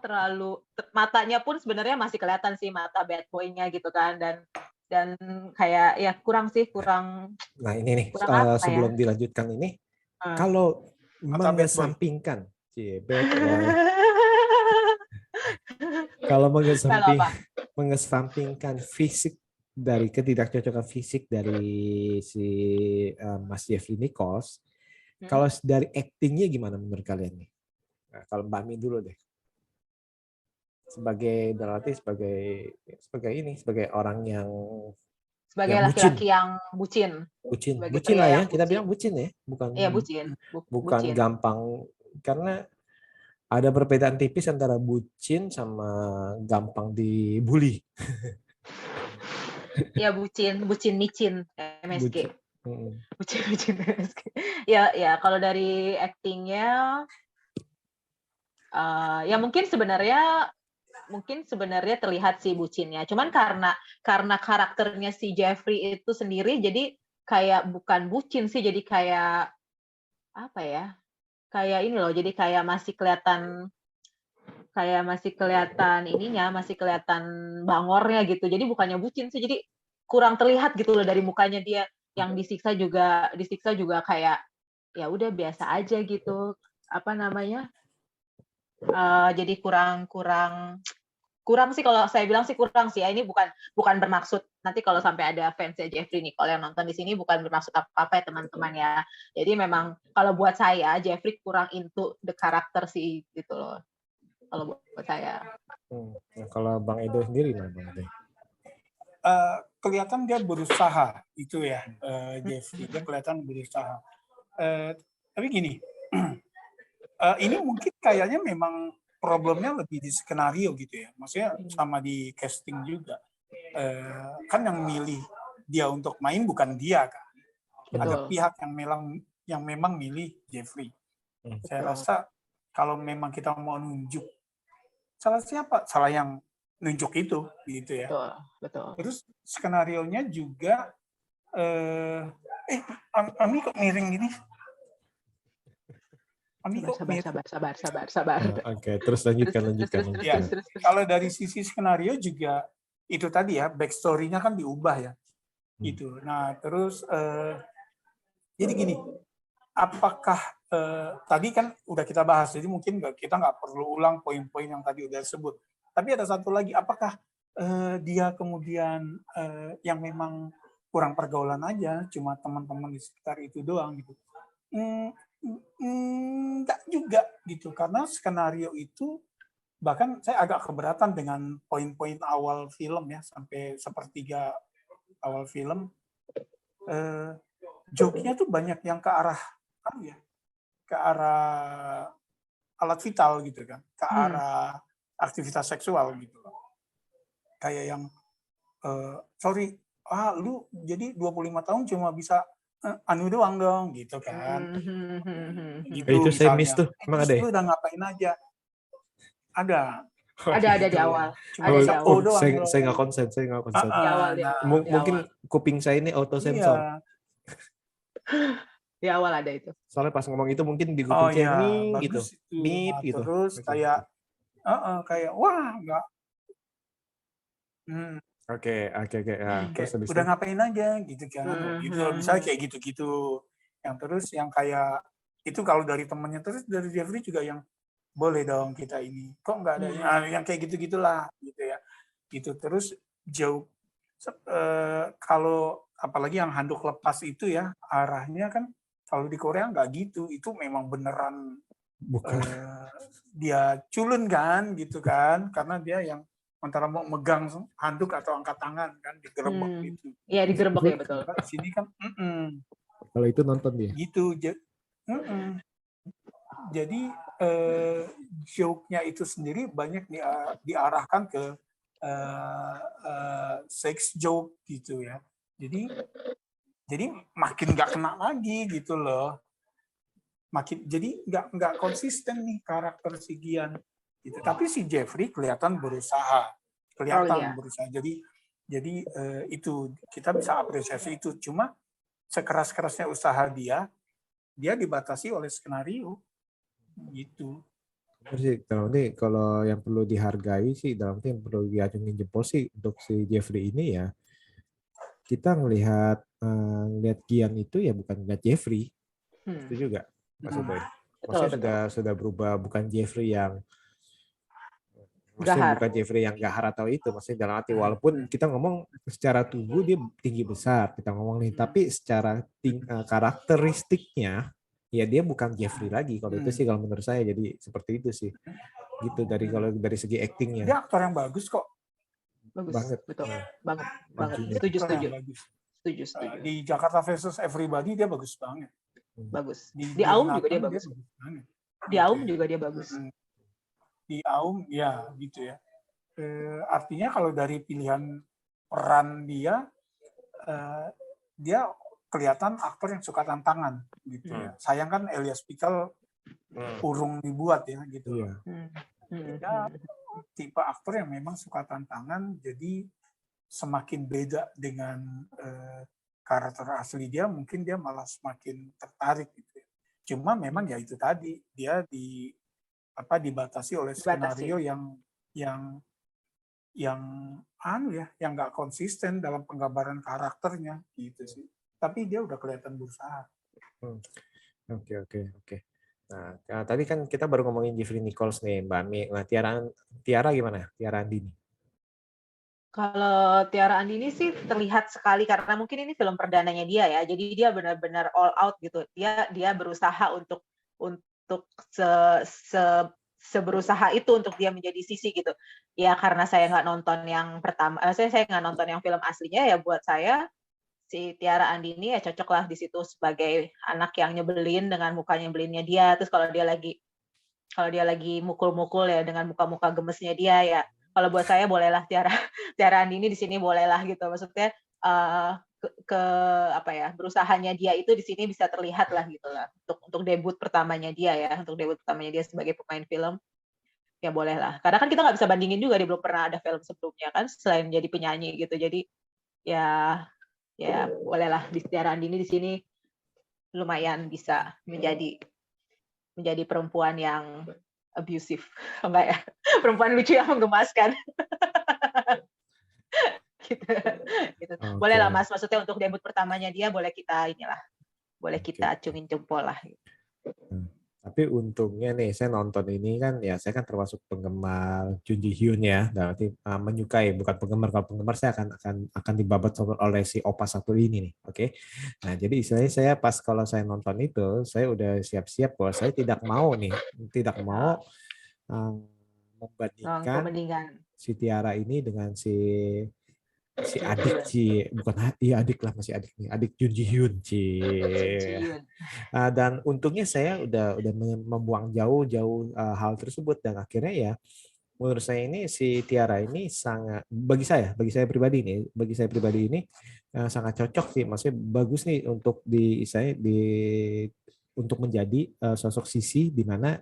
matanya pun sebenarnya masih kelihatan sih mata bad boy-nya gitu kan dan kayak ya kurang. Nah ini nih Kurang apa sebelum ya? dilanjutkan ini, kalau mengesampingkan, bad boy, kalau Kalau apa? mengesampingkan fisik dari ketidakcocokan fisik dari si Mas Jeffrey Nichols, kalau dari actingnya gimana menurut kalian nih? Nah, kalau Mbak Mi dulu deh. Berarti sebagai orang yang Sebagai bucin. laki-laki yang bucin. Sebagai Bucin pria lah ya, yang kita bucin. bilang bucin ya, bukan Iya, bucin. bukan Bucin. gampang karena ada perbedaan tipis antara bucin sama gampang dibully. Iya, bucin micin MSG. Bucin. Bucin MSG. Ya kalau dari actingnya ya mungkin sebenarnya terlihat sih bucinnya. Cuman karena karakternya si Jeffrey itu sendiri jadi kayak bukan bucin sih, jadi kayak apa ya? Kayak ini loh, jadi kayak masih kelihatan masih kelihatan bangornya gitu. Jadi bukannya bucin sih, jadi kurang terlihat gitu loh dari mukanya dia yang disiksa juga kayak ya udah biasa aja gitu. Apa namanya? Jadi kurang sih kalau saya bilang sih kurang sih ya. Ini bukan bermaksud nanti kalau sampai ada fansnya Jeffrey Nicole yang nonton di sini bukan bermaksud apa-apa ya teman-teman ya. Jadi memang kalau buat saya Jeffrey kurang into the karakter sih gitu loh. Kalau buat saya. Nah, kalau Bang Edo sendiri gimana Bang Edo? Kelihatan dia berusaha itu ya, Jeffrey dia kelihatan berusaha. Tapi gini, ini mungkin kayaknya memang problemnya lebih di skenario gitu ya, maksudnya sama di casting juga. Kan yang milih dia untuk main bukan dia kan, ada pihak yang memang milih Jeffrey. Saya rasa kalau memang kita mau nunjuk salah yang nunjuk itu gitu ya. Betul. Terus skenarionya juga Ami kok miring gini? Sabar. Oke, terus lanjutkan. Ya, kalau dari sisi skenario juga itu tadi ya, backstory-nya kan diubah ya. Gitu. Nah, terus jadi gini, apakah tadi kan udah kita bahas, jadi mungkin kita nggak perlu ulang poin-poin yang tadi udah disebut. Tapi ada satu lagi, apakah dia kemudian yang memang kurang pergaulan aja, cuma teman-teman di sekitar itu doang gitu. Enggak juga gitu, karena skenario itu bahkan saya agak keberatan dengan poin-poin awal film ya, sampai sepertiga awal film. Joke-nya tuh banyak yang ke arah ke arah alat vital gitu kan, ke arah aktivitas seksual gitu loh. Kayak yang sorry, lu jadi 25 tahun cuma bisa anu doang dong gitu kan. Gitu Itu saya miss misalnya. tuh, emang Terus ada ya? lu udah ngapain aja? Ada. Oh, Ada Gitu. di awal. Cuma Ada di bisa oh, awal. doang saya dong. nggak konsen, saya nggak konsen. Di awal, di Nah, awal, di Mungkin awal. kuping saya ini auto sensor. iya. Di awal ada itu. Soalnya pas ngomong itu mungkin di Oh kuping saya iya, nih gitu, bagus itu. beep Nah, gitu. terus kayak kayak wah enggak. Oke. Nah, terus Kayak habis udah itu, ngapain aja gitu kan. Gitu misalnya kayak gitu-gitu. Yang terus yang kayak itu kalau dari temennya, terus dari Jeffrey juga yang boleh dong kita ini. Kok nggak ada yang kayak gitu-gitulah gitu ya. Gitu terus jauh kalau apalagi yang handuk lepas itu ya, arahnya kan kalau di Korea nggak gitu. Itu memang beneran bukan. dia culun kan gitu kan, karena dia yang antara mau megang handuk atau angkat tangan kan, digerebek gitu. Iya, digerebek ya, betul. Sementara di sini kan Kalau itu nonton dia. gitu. Jadi joke-nya itu sendiri banyak diarahkan ke sex joke gitu ya. Jadi makin nggak kena lagi gitu loh. Jadi nggak konsisten nih karakter si Gian. Gitu. Tapi si Jeffrey kelihatan berusaha. Berusaha. Jadi itu kita bisa apresiasi itu. Cuma sekeras-kerasnya usaha dia dibatasi oleh skenario gitu. Kalau yang perlu dihargai sih, dalam yang perlu diacungin jempol sih untuk si Jeffrey ini ya, kita ngelihat Gian itu ya bukan ngelihat Jeffrey, itu juga maksudnya. Maksudnya sudah berubah, bukan Jeffrey yang maksudnya bukan Jeffrey yang gahar atau itu, maksudnya dalam arti walaupun kita ngomong secara tubuh dia tinggi besar, kita ngomong nih, tapi secara karakteristiknya ya dia bukan Jeffrey lagi. Kalau itu sih kalau menurut saya jadi seperti itu sih. Gitu dari segi actingnya. Dia aktor yang bagus kok. Bagus Banget. betul. Banget. Setuju. Di Jakarta versus Everybody dia bagus banget. Bagus. Di Aum juga dia bagus. Di Aum juga dia bagus. Di Aum ya gitu ya. Artinya kalau dari pilihan peran dia kelihatan aktor yang suka tantangan gitu ya. Sayang kan Elias Pikal urung dibuat ya gitu. Ya, tipe aktor yang memang suka tantangan, jadi semakin beda dengan karakter asli dia, mungkin dia malah semakin tertarik gitu. Cuma memang ya itu tadi, dia dibatasi oleh skenario yang nggak konsisten dalam penggambaran karakternya gitu sih. Tapi dia udah kelihatan berusaha. Oke. Nah, tadi kan kita baru ngomongin Jeffrey Nichols nih, Mbak Mi. Nah, Tiara gimana? Tiara Andini. Kalau Tiara Andini sih terlihat sekali karena mungkin ini film perdananya dia ya. Jadi dia benar-benar all out gitu. Dia berusaha untuk seberusaha itu untuk dia menjadi Sisi gitu. Ya karena saya nggak nonton yang pertama, saya nggak nonton yang film aslinya ya, buat saya si Tiara Andini ya cocok lah di situ sebagai anak yang nyebelin dengan muka nyebelinnya dia. Terus kalau dia lagi mukul-mukul ya dengan muka-muka gemesnya dia ya. Kalau buat saya bolehlah Tiara Andini di sini bolehlah gitu. Maksudnya berusahanya dia itu di sini bisa terlihat lah gitu lah. Untuk debut pertamanya dia ya, sebagai pemain film. Ya bolehlah. Karena kan kita nggak bisa bandingin juga, dia belum pernah ada film sebelumnya kan selain jadi penyanyi gitu. Jadi ya bolehlah di Tiara Andini di sini lumayan bisa menjadi perempuan yang abusive, enggak ya? Perempuan lucu yang menggemaskan. gitu. Bolehlah Mas, maksudnya untuk debut pertamanya dia boleh kita acungin jempol lah. Tapi untungnya nih, saya nonton ini kan, ya saya kan termasuk penggemar Jun Ji Hyun ya, berarti menyukai, bukan penggemar. Kalau penggemar saya akan dibabat oleh si Opa satu ini nih, oke. Nah, jadi istilahnya saya pas kalau saya nonton itu, saya udah siap-siap bahwa saya tidak mau uh, membandingkan Perbandingan si Tiara ini dengan si Jun Ji adik Hyun. bukan, iya adik lah, masih adik nih, adik Jun Ji Hyun Jun Ji Hyun. Dan untungnya saya udah membuang jauh-jauh hal tersebut, dan akhirnya ya menurut saya ini si Tiara ini sangat, bagi saya pribadi ini sangat cocok sih, maksudnya bagus nih untuk untuk menjadi sosok Sisi, di mana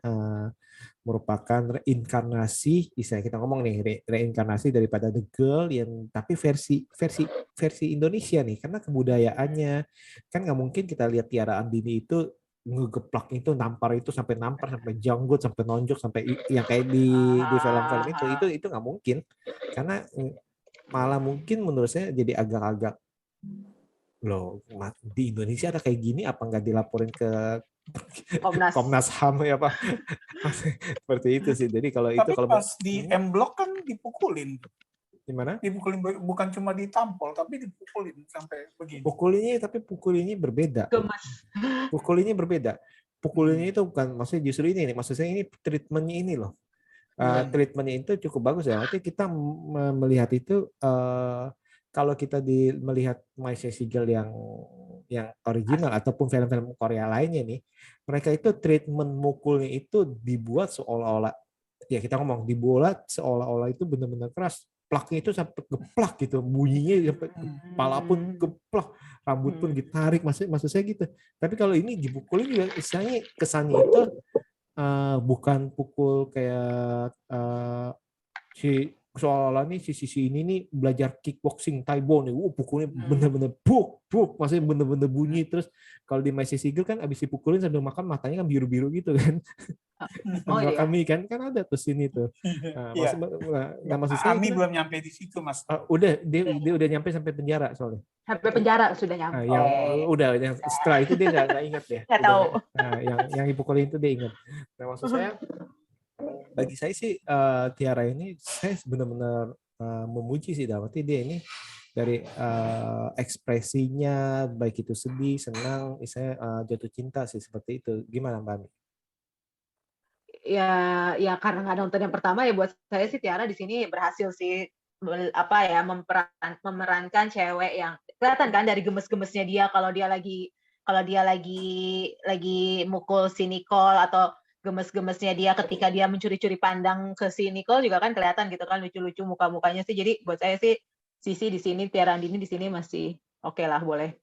merupakan reinkarnasi, misalnya kita ngomong nih reinkarnasi daripada The Girl yang tapi versi Indonesia nih, karena kebudayaannya kan nggak mungkin kita lihat Tiara Andini itu ngegeplak itu, nampar sampai janggut, sampai nonjok, sampai yang kayak di film-film itu nggak mungkin, karena malah mungkin menurut saya jadi agak-agak, loh di Indonesia ada kayak gini, apa nggak dilaporin ke Komnas. Komnas HAM ya Pak? Seperti itu sih. Jadi kalau itu Tapi kalau pas di M Block kan dipukulin. gimana? Dipukulin bukan cuma ditampol, tapi dipukulin sampai begini. Pukulinnya berbeda. Gemes. Pukulinnya berbeda. Pukulinnya itu bukan, maksudnya justru ini nih, maksud saya ini treatmentnya ini loh. Treatmentnya itu cukup bagus ya. Nanti kita melihat itu kalau kita melihat My Seagull yang original ataupun film-film Korea lainnya nih, mereka itu treatment mukulnya itu dibuat seolah-olah, ya kita ngomong dibuat seolah-olah itu benar-benar keras. Plaknya itu sampai geplak gitu, bunyinya sampai kepala pun geplak, rambut pun ditarik, maksud saya gitu. Tapi kalau ini dipukulin juga istilahnya kesannya itu bukan pukul kayak si seolah-olah nih si Sisi ini nih belajar kickboxing Taibo nih, pukulnya bener-bener buk, maksudnya bener-bener bunyi. Terus kalau di My Seagull kan abis dipukulin sambil makan matanya kan biru-biru gitu kan. Oh Makan iya. mie kan ada tuh sini tuh. Iya. Maksud saya Ami itu belum nyampe di situ, Mas. udah dia udah nyampe sampai penjara soalnya. Sampai penjara sudah nyampe. Yang setelah itu dia nggak ingat deh. Nggak tahu. Yang dipukulin itu dia ingat. Nah, maksud saya bagi saya sih Tiara ini saya benar-benar memuji sih, berarti dia ini dari ekspresinya baik itu sedih, senang, misalnya jatuh cinta sih, seperti itu. Gimana Mbak Ami? Ya karena nggak nonton yang pertama ya, buat saya sih Tiara di sini berhasil sih memerankan cewek yang kelihatan kan dari gemes-gemesnya dia kalau dia lagi mukul si Nicole, atau gemes-gemesnya dia ketika dia mencuri-curi pandang ke si Nicole juga kan kelihatan gitu kan, lucu-lucu muka-mukanya sih. Jadi buat saya sih Sisi di sini, Tiara Andini di sini masih oke lah, boleh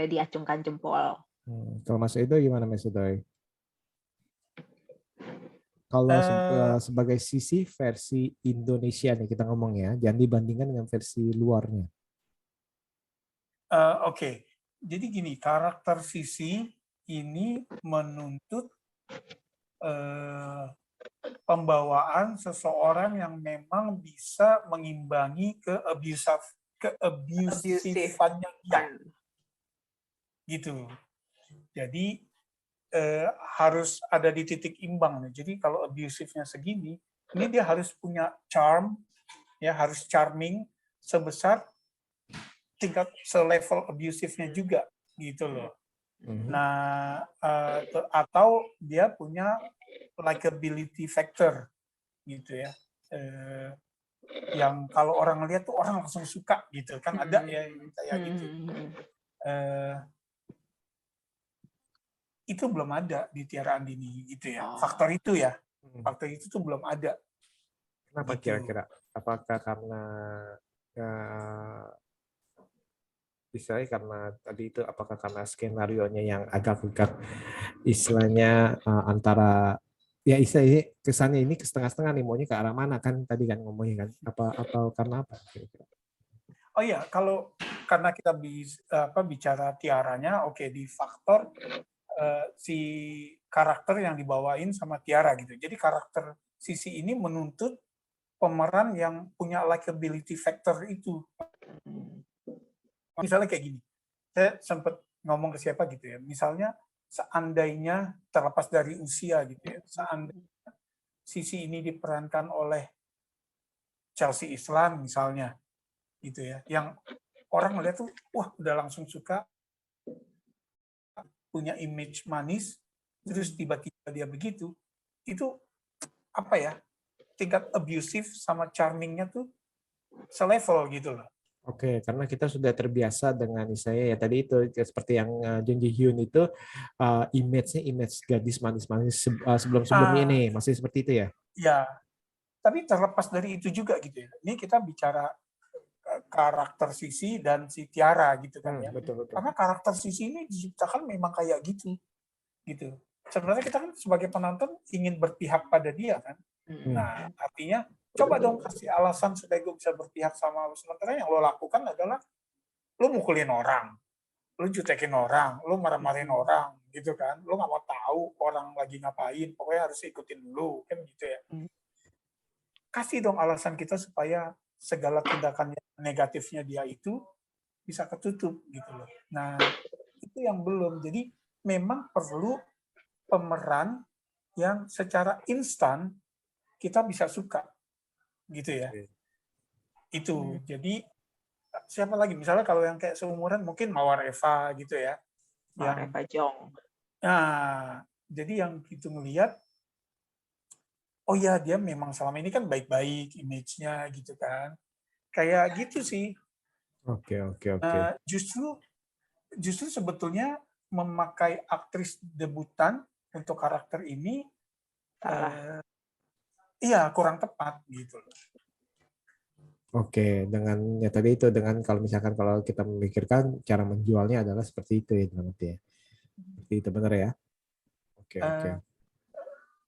diacungkan jempol. Kalau Mas Edo gimana Mas Edo? Kalau sebagai Sisi versi Indonesia nih kita ngomong ya, jangan dibandingkan dengan versi luarnya. Oke. Jadi gini, karakter Sisi ini menuntut pembawaan seseorang yang memang bisa mengimbangi keabusifannya dia. Gitu. Jadi harus ada di titik imbang nih. Jadi kalau abusive-nya segini, ini dia harus punya charm, ya harus charming sebesar tingkat selevel abusive-nya juga, gitu loh. Nah, atau dia punya likability factor, gitu ya. Yang kalau orang lihat tuh orang langsung suka, gitu kan, ada ya yang kayak gitu. Itu belum ada di Tiara Andini gitu ya. Faktor itu ya. Faktor itu tuh belum ada. Kenapa gitu. kira-kira? Apakah karena istilahnya karena tadi itu, apakah karena skenario-nya yang agak-agak istilahnya antara ya istilahnya kesannya ini ke setengah-setengah nih, maunya ke arah mana kan tadi kan ngomongnya kan, atau karena apa kira-kira? Oh iya, kalau karena kita bicara Tiaranya, oke, di faktor si karakter yang dibawain sama Tiara gitu. Jadi karakter Sisi ini menuntut pemeran yang punya likability factor itu. Misalnya kayak gini, saya sempat ngomong ke siapa gitu ya, misalnya seandainya terlepas dari usia gitu ya, seandainya Sisi ini diperankan oleh Chelsea Islan misalnya, gitu ya, yang orang melihat tuh, wah udah langsung suka, punya image manis, terus tiba-tiba dia begitu, itu apa ya, tingkat abusive sama charming-nya tuh selevel gitu loh. Oke, karena kita sudah terbiasa dengan misalnya ya tadi itu seperti yang Jun Ji Hyun itu image-nya image gadis manis-manis sebelum-sebelumnya ini masih seperti itu ya. Ya, tapi terlepas dari itu juga gitu ya. Ini kita bicara karakter Sisi dan si Tiara gitu kan ya. Betul. Karena karakter Sisi ini diciptakan memang kayak gitu. Sebenarnya kita kan sebagai penonton ingin berpihak pada dia kan. Nah, artinya coba dong kasih alasan supaya gue bisa berpihak sama lo. Sementara yang lo lakukan adalah lo mukulin orang, lo jutekin orang, lo marah-marahin orang, gitu kan. Lo nggak mau tahu orang lagi ngapain, pokoknya harus ikutin lo, kan gitu ya. Kasih dong alasan kita supaya segala tindakan negatifnya dia itu bisa ketutup gitu loh. Nah, itu yang belum. Jadi memang perlu pemeran yang secara instan kita bisa suka gitu ya. Itu. Jadi siapa lagi? Misalnya kalau yang kayak seumuran mungkin Mawar Eva gitu ya. Mawar Eva Jong. Nah, jadi yang gitu ngelihat, oh ya dia memang selama ini kan baik-baik image-nya gitu kan. Kayak gitu sih. Oke. Justru sebetulnya memakai aktris debutan untuk karakter ini iya kurang tepat gitu loh. Oke, dengan ya tadi itu dengan kalau misalkan kalau kita memikirkan cara menjualnya adalah seperti itu ya, berarti ya. Seperti itu benar ya? Oke.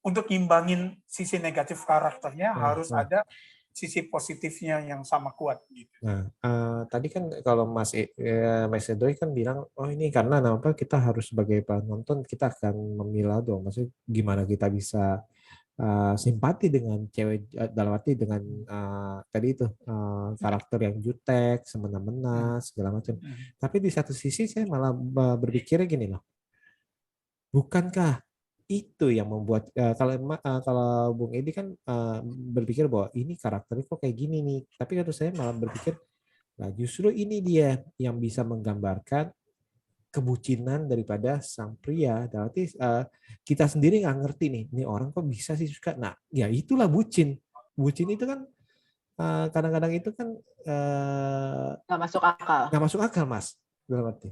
Untuk ngimbangin sisi negatif karakternya harus ada sisi positifnya yang sama kuat gitu. Nah, tadi kan kalau Mas Edoy kan bilang, oh ini karena apa kita harus sebagai penonton kita akan memilah dong. Maksudnya gimana kita bisa simpati dengan cewek dalam arti dengan tadi itu karakter yang jutek, semena-mena segala macam. Tapi di satu sisi saya malah berpikirnya gini loh, bukankah itu yang membuat kalau Bung Edi kan berpikir bahwa ini karakternya kok kayak gini nih, tapi kalau saya malah berpikir, nah justru ini dia yang bisa menggambarkan kebucinan daripada sang pria. Berarti kita sendiri nggak ngerti nih, ini orang kok bisa sih suka. Nah, ya itulah bucin. Bucin itu kan kadang-kadang itu kan nggak masuk akal. Nggak masuk akal, Mas. Dalam arti.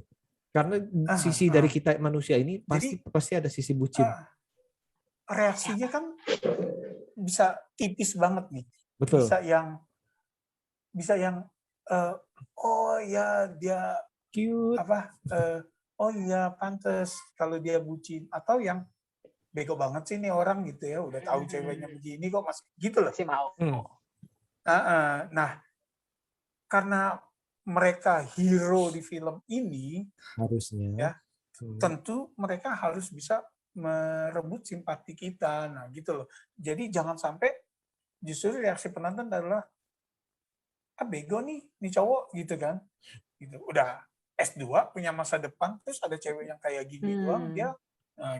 Karena sisi dari kita manusia ini pasti ada sisi bucin. Reaksinya kan bisa tipis banget nih. Betul. Bisa yang oh ya dia cute. Oh iya pantes kalau dia bucin, atau yang bego banget sih nih orang gitu ya, udah tahu ceweknya begini kok masih gitu loh. Masih mau. Nah, karena mereka hero di film ini harusnya ya, tentu mereka harus bisa merebut simpati kita. Nah, gitu loh. Jadi jangan sampai justru reaksi penonton adalah bego nih cowok gitu kan. Gitu. Udah S2 punya masa depan, terus ada cewek yang kayak gini doang, dia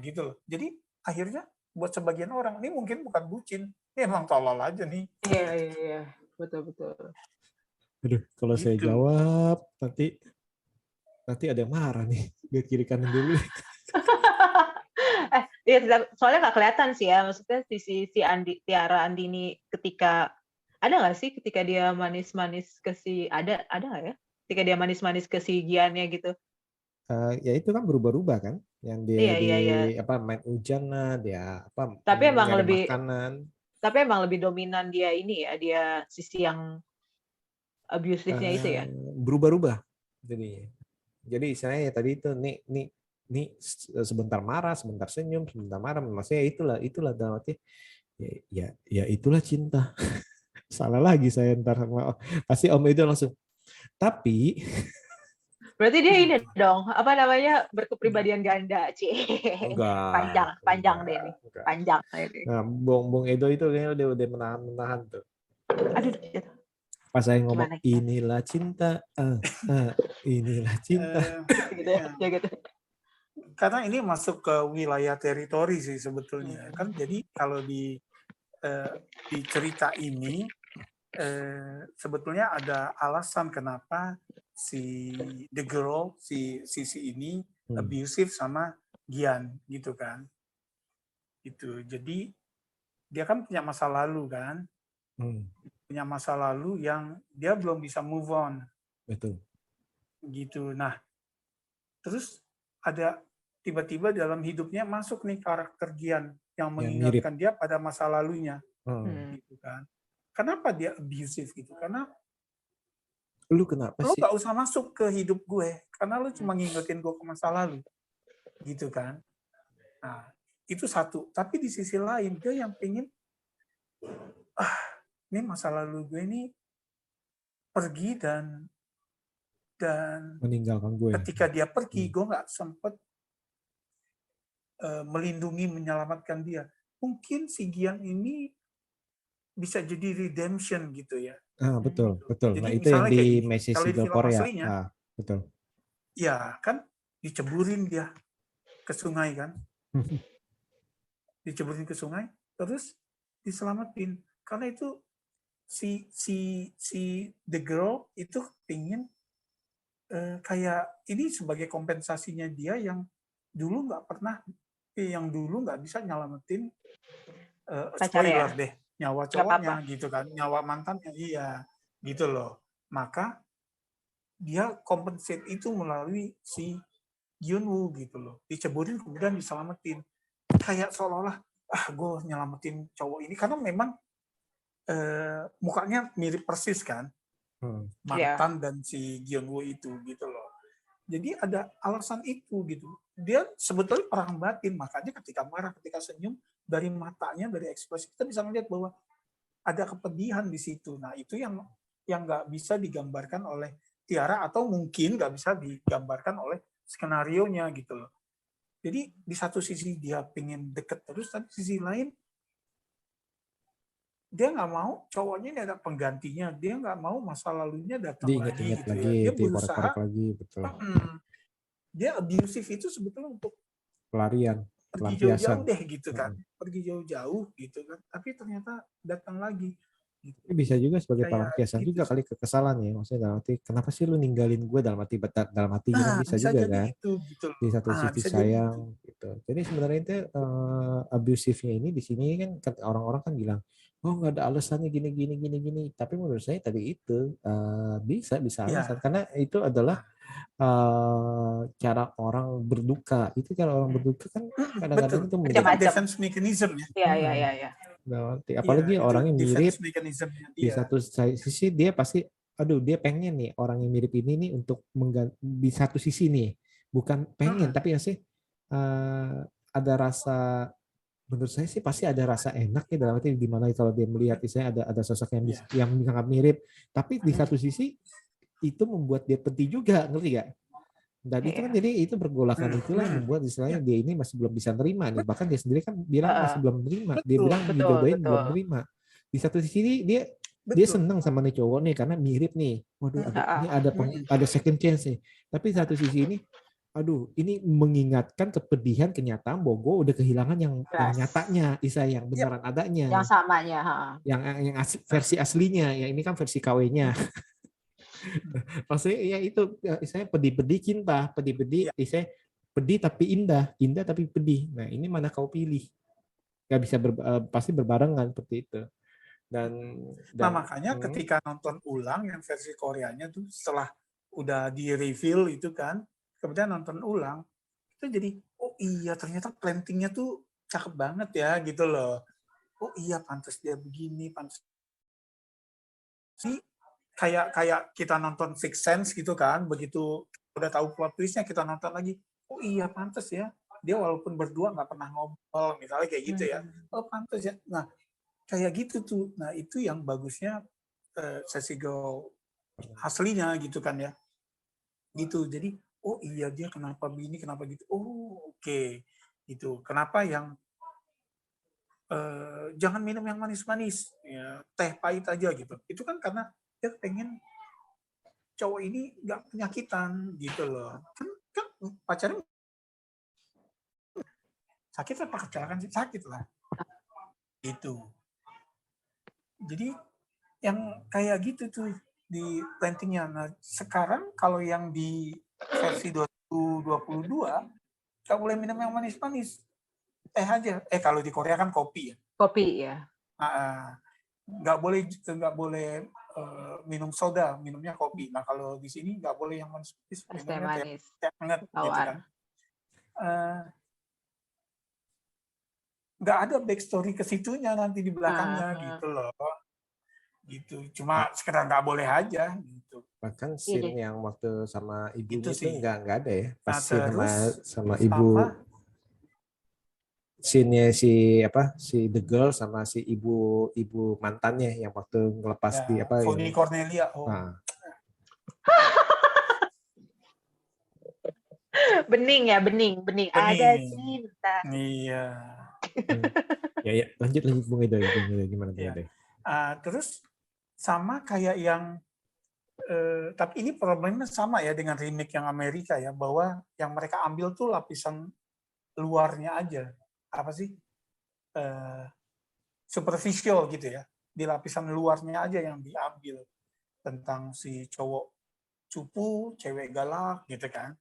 gitu loh. Jadi akhirnya buat sebagian orang ini mungkin bukan bucin, ini emang tolol aja nih. Iya, betul. Aduh, kalau saya jawab nanti ada yang marah nih. Lihat kiri kanan dulu. Iya, soalnya nggak kelihatan sih ya, maksudnya si Tiara Andini ketika ada nggak sih ketika dia manis-manis ke si ada nggak ya? Ketika dia manis-manis ke si Giannya gitu. Ya itu kan berubah-ubah kan, yang dia iya. main hujan lah, dia tapi emang lebih makanan. Tapi emang lebih dominan dia ini ya, dia sisi yang abusive-nya itu ya. Berubah-ubah. Jadi saya tadi itu nih sebentar marah, sebentar senyum, sebentar marah, maksudnya itulah dalam arti ya itulah cinta. Salah lagi saya ntar pasti Om Edo langsung. Tapi berarti dia ini dong, apa namanya, berkepribadian ganda, panjang deh nih, panjang ini. Nah, Bung Edo itu kayaknya udah menahan tuh. Aduh, pas saya ngomong inilah cinta, inilah cinta. Gitu ya, gitu. karena ini masuk ke wilayah teritori sih sebetulnya kan. Jadi kalau di cerita ini sebetulnya ada alasan kenapa si the girl, si Sisi ini abusive sama Gian gitu kan. Itu. Jadi dia kan punya masa lalu kan. Punya masa lalu yang dia belum bisa move on. Betul. Gitu. Nah, terus ada tiba-tiba dalam hidupnya masuk nih karakter Gian yang mengingatkan dia pada masa lalunya. Gitu kan. Kenapa dia abusive gitu? Karena lu kenapa lu sih? gak usah masuk ke hidup gue karena lu cuma ngingetin gue ke masa lalu. Gitu kan. Nah, itu satu. Tapi di sisi lain dia yang pengen ini masa lalu gue ini pergi dan meninggalkan gue. Ketika dia pergi, gue nggak sempet melindungi, menyelamatkan dia. Mungkin si Gian ini bisa jadi redemption gitu ya. Betul, betul. Jadi Nah itu yang misalnya kayak di gini, Messi kalau di Sigel film Korea. aslinya, Betul. ya kan diceburin dia ke sungai kan. Diceburin ke sungai, terus diselamatin. Karena itu si the girl itu pingin kayak ini sebagai kompensasinya dia yang dulu nggak bisa nyelamatin spoiler deh nyawa cowoknya gitu kan, nyawa mantannya, iya gitu loh. Maka dia compensate itu melalui si Gyunwoo gitu loh, diceburin kemudian diselamatin, kayak seolah-olah gue nyelamatin cowok ini karena memang mukanya mirip persis kan, mantan dan si Gyunwoo itu gitu loh. Jadi ada alasan itu gitu. Dia sebetulnya perang batin, makanya ketika marah, ketika senyum, dari matanya, dari ekspresi kita bisa melihat bahwa ada kepedihan di situ. Nah itu yang nggak bisa digambarkan oleh Tiara atau mungkin nggak bisa digambarkan oleh skenario-nya gitu loh. Jadi di satu sisi dia pengen deket terus, tapi sisi lain dia nggak mau cowoknya ini ada penggantinya, dia nggak mau masa lalunya datang lagi gitu ya. Dia berusaha lagi, betul. Dia abusive itu sebetulnya untuk pelarian, pergi jauh-jauh deh gitu kan, pergi jauh-jauh gitu kan, tapi ternyata datang lagi. Gitu. Bisa juga sebagai pelampiasan gitu juga kali kekesalan ya, maksudnya dalam arti kenapa sih lu ninggalin gue, dalam arti kan bisa juga jadi kan itu, gitu loh. di satu sisi sayang gitu. Jadi sebenarnya itu abusifnya ini di sini kan orang-orang kan bilang oh nggak ada alasannya gini, tapi menurut saya tadi itu bisa alasan karena itu adalah cara orang berduka. Itu cara orang berduka kan kadang-kadang itu menjadi defense mechanism ya. Iya. Apalagi orangnya mirip, di dia. satu sisi dia pasti, aduh dia pengen nih orang yang mirip ini nih untuk di satu sisi nih, bukan pengen tapi ya sih ada rasa, menurut saya sih pasti ada rasa enak ya dalam arti dimana kalau dia melihat misalnya ada sosok yang sangat mirip, tapi di satu sisi itu membuat dia pedih juga, ngerti gak? Dan itu kan jadi itu pergolakan itulah yang membuat istilahnya dia ini masih belum bisa nerima nih. Bahkan dia sendiri kan bilang masih belum nerima. Dia bilang dijodohin belum nerima. Di satu sisi dia senang sama nih cowok nih karena mirip nih. Waduh, ini ada second chance nih. Tapi di satu sisi ini, aduh, ini mengingatkan kepedihan kenyataan bahwa gue udah kehilangan yang nyatanya, yang beneran adanya. Yang samanya. Yang versi aslinya. Yang ini kan versi KW-nya. Maksudnya ya itu saya pedih-pedih cinta, pedih-pedih saya pedih tapi indah tapi pedih. Nah ini mana kau pilih? Gak bisa pasti berbarengan seperti itu. Dan makanya ketika nonton ulang yang versi Koreanya tuh setelah udah di reveal itu kan, kemudian nonton ulang itu jadi oh iya ternyata plantingnya tuh cakep banget ya gitu loh. Oh iya pantas dia begini, pantas sih. Kayak kita nonton Sixth Sense gitu kan, begitu udah tahu plot twistnya kita nonton lagi, oh iya pantas ya, dia walaupun berdua nggak pernah ngobrol misalnya kayak gitu ya, oh pantas ya. Nah kayak gitu tuh, nah itu yang bagusnya Sesigo aslinya gitu kan ya, gitu. Jadi oh iya dia kenapa begini kenapa gitu, oh oke. Gitu kenapa yang jangan minum yang manis-manis ya, teh pahit aja gitu, itu kan karena dia pengen cowok ini nggak penyakitan gitu loh, kan pacarnya Sakit apa kecelakaan sih? Sakit lah. Itu. Jadi yang kayak gitu tuh di plantingnya. Nah, sekarang kalau yang di versi 2022 nggak boleh minum yang manis-manis. Aja. Kalau di Korea kan kopi ya. Kopi ya. Nggak boleh minum soda, minumnya kopi. Nah kalau di sini nggak boleh yang manis-manis, minumnya manis. teh hangat gitu kan. Nggak ada backstory ke situnya nanti di belakangnya gitu loh. Gitu. Cuma sekedar nggak boleh aja gitu. Bahkan scene yang waktu sama ibunya itu nggak ada ya. Pas sama ibu, scene-nya si The Girl sama si ibu mantannya yang waktu ngelepas ya, di Fonny Cornelia. Bening ada cinta. Iya. Ya, lanjut Bung Edoy, gimana Bung Edoy? Terus sama kayak yang tapi ini problemnya sama ya dengan remake yang Amerika ya, bahwa yang mereka ambil tuh lapisan luarnya aja. Apa sih? Superficial gitu ya. Di lapisan luarnya aja yang diambil tentang si cowok cupu, cewek galak gitu kan.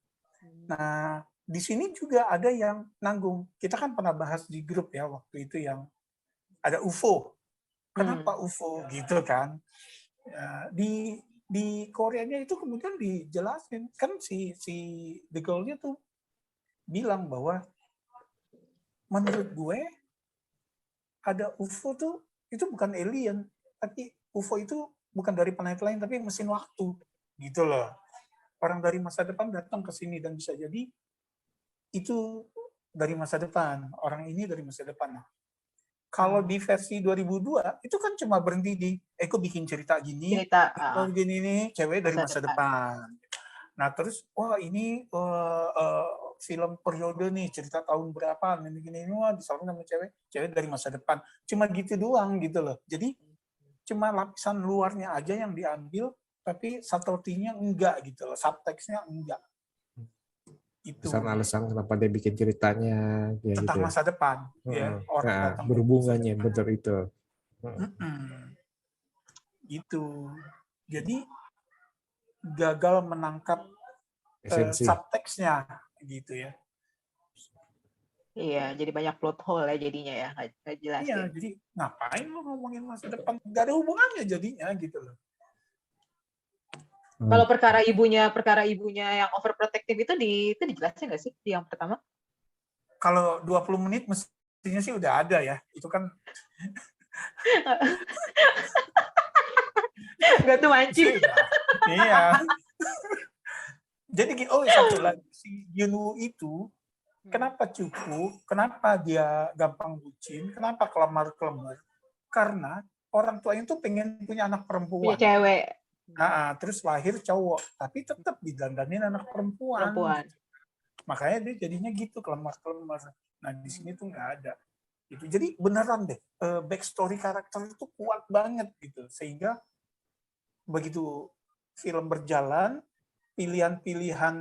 Nah, di sini juga ada yang nanggung. Kita kan pernah bahas di grup ya waktu itu yang ada UFO. Kenapa UFO gitu kan? Di Koreanya itu kemudian dijelasin kan si The Girl-nya tuh bilang bahwa menurut gue ada UFO tuh itu bukan alien, tapi UFO itu bukan dari planet lain tapi mesin waktu gitu loh. Orang dari masa depan datang ke sini dan bisa jadi itu dari masa depan, orang ini dari masa depan. Nah, kalau di versi 2002 itu kan cuma berhenti di Eko bikin cerita gini, gini nih cewek dari masa depan. Nah terus ini film periode nih cerita tahun berapa gini wah disalurkan sama cewek dari masa depan. Cuma gitu doang gitu loh. Jadi cuma lapisan luarnya aja yang diambil, tapi subtlety-nya enggak gitu loh, subtext-nya enggak. Itu alasan kenapa dia bikin ceritanya ya tentang gitu. Masa depan ya, orang datang berhubungannya betul itu. Gitu. Jadi gagal menangkap subtext-nya gitu ya. Iya, jadi banyak plot hole ya jadinya ya, nggak jelas. Iya, jadi ngapain lo ngomongin masa depan? Nggak ada hubungannya jadinya gitu loh. Kalau perkara ibunya yang overprotective itu dijelasin nggak sih di yang pertama? Kalau 20 menit mestinya sih udah ada ya. Itu kan nggak tuh mancing. Iya. Jadi satu lagi si Yunwoo itu kenapa cukup? Kenapa dia gampang bucin? Kenapa kelemar-kelemar? Karena orang tuanya tuh pengen punya anak perempuan. Punya cewek. Terus lahir cowok, tapi tetap didandanin anak perempuan. Gitu. Makanya dia jadinya gitu kelemar-kelemar. Nah di sini tuh nggak ada. Gitu. Jadi beneran deh, backstory karakter itu kuat banget gitu, sehingga begitu film berjalan, pilihan-pilihan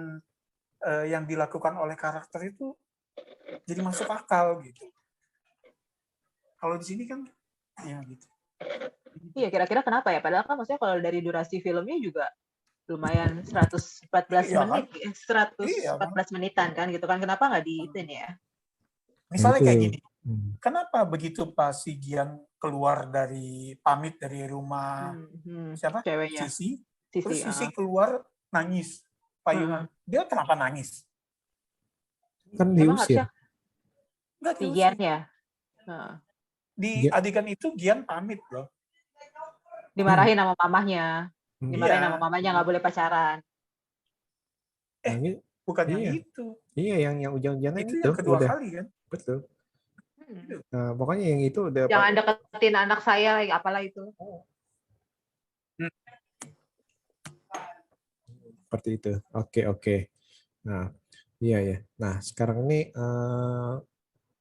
yang dilakukan oleh karakter itu jadi masuk akal gitu. Kalau di sini kan ya gitu. Iya, kira-kira kenapa ya? Padahal kan maksudnya kalau dari durasi filmnya juga lumayan 114 menit, kan? 114 menitan kan gitu kan. Kenapa nggak diitin ya? Misalnya kayak gini. Kenapa begitu pas si Gian keluar pamit dari rumah siapa? Ceweknya. Sisi. Terus Sisi keluar nangis. Payungan. Dia kenapa nangis? Kan diusir. Enggak diusir. Gian ya? Di adegan itu Gian pamit loh. Dimarahin sama mamahnya. Dimarahin sama mamanya nggak boleh pacaran. Bukan yang itu. Iya, yang ujung-ujungnya itu yang kedua kali kan. Betul. Nah, pokoknya yang itu udah. Jangan deketin anak saya, apalah itu. Seperti itu. Oke. Nah, iya ya. Nah, sekarang ini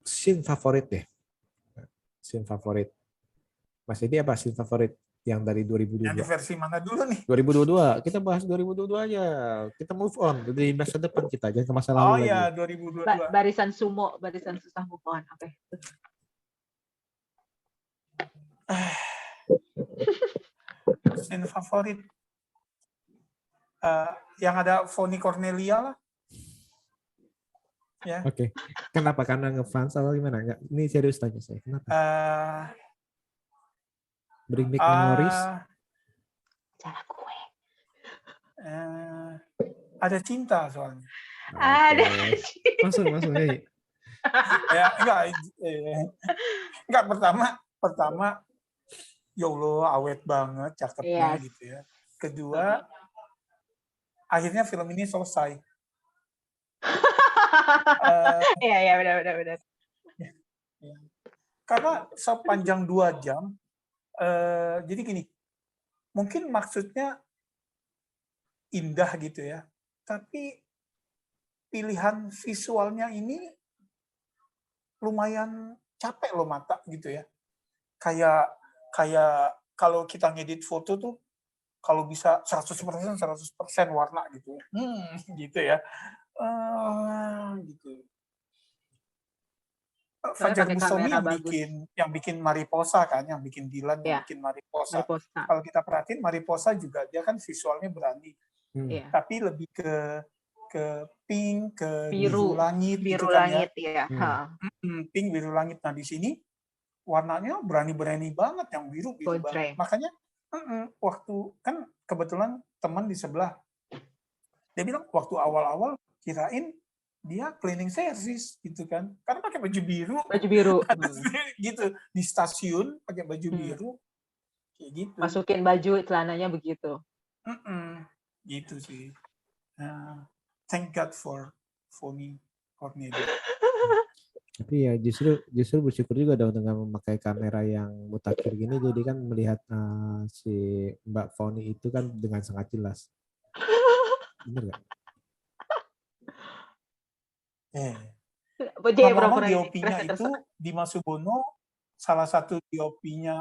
scene favorit deh. Scene favorit. Mas Edi apa scene favorit? Yang dari Yang di 2022. versi mana dulu nih? 2022. Kita bahas 2022 aja. Kita move on dari masa depan kita, jangan ke masa Oh lalu lagi. ya, 2022. Barisan sumo, barisan susah move on. Oke. Scene favorit. Yang ada Fonny Cornelia lah. Ya. Oke. Kenapa? Karena ngefans atau gimana? Enggak. Ini serius tanya saya. Kenapa? Bring back memories. Cara gue. Ada cinta soalnya. Ada. Masuk ya. Ya, enggak pertama ya Allah awet banget, cakepnya Yes. gitu ya. Kedua, akhirnya film ini selesai. Iya, benar. Karena sepanjang 2 jam, jadi gini, mungkin maksudnya indah gitu ya, tapi pilihan visualnya ini lumayan capek loh mata gitu ya. Kayak kalau kita ngedit foto tuh kalau bisa 100% warna gitu. Gitu ya. Gitu. Fajar pakai Bustami kamera yang bikin Mariposa kan, yang bikin Dilan, yang Ya. bikin Mariposa. Mariposa. Kalau kita perhatiin Mariposa juga dia kan visualnya berani, Iya. tapi lebih ke pink, ke Biru langit gitu kan ya. langit ya. Pink, biru langit. Nah di sini warnanya berani-berani banget, yang biru banget. Makanya waktu kan kebetulan teman di sebelah, dia bilang waktu awal-awal kirain dia cleaning service gitu kan, karena pakai baju biru. Gitu di stasiun pakai baju biru kayak gitu. Masukin baju celananya begitu. Gitu sih. Thank God for Fonny Cornelia. Tapi ya justru bersyukur juga dong dengan memakai kamera yang mutakhir gini, jadi kan melihat si Mbak Fonny itu kan dengan sangat jelas. Bener nggak? Ngomong DOP-nya itu Dimas Subono salah satu DOP-nya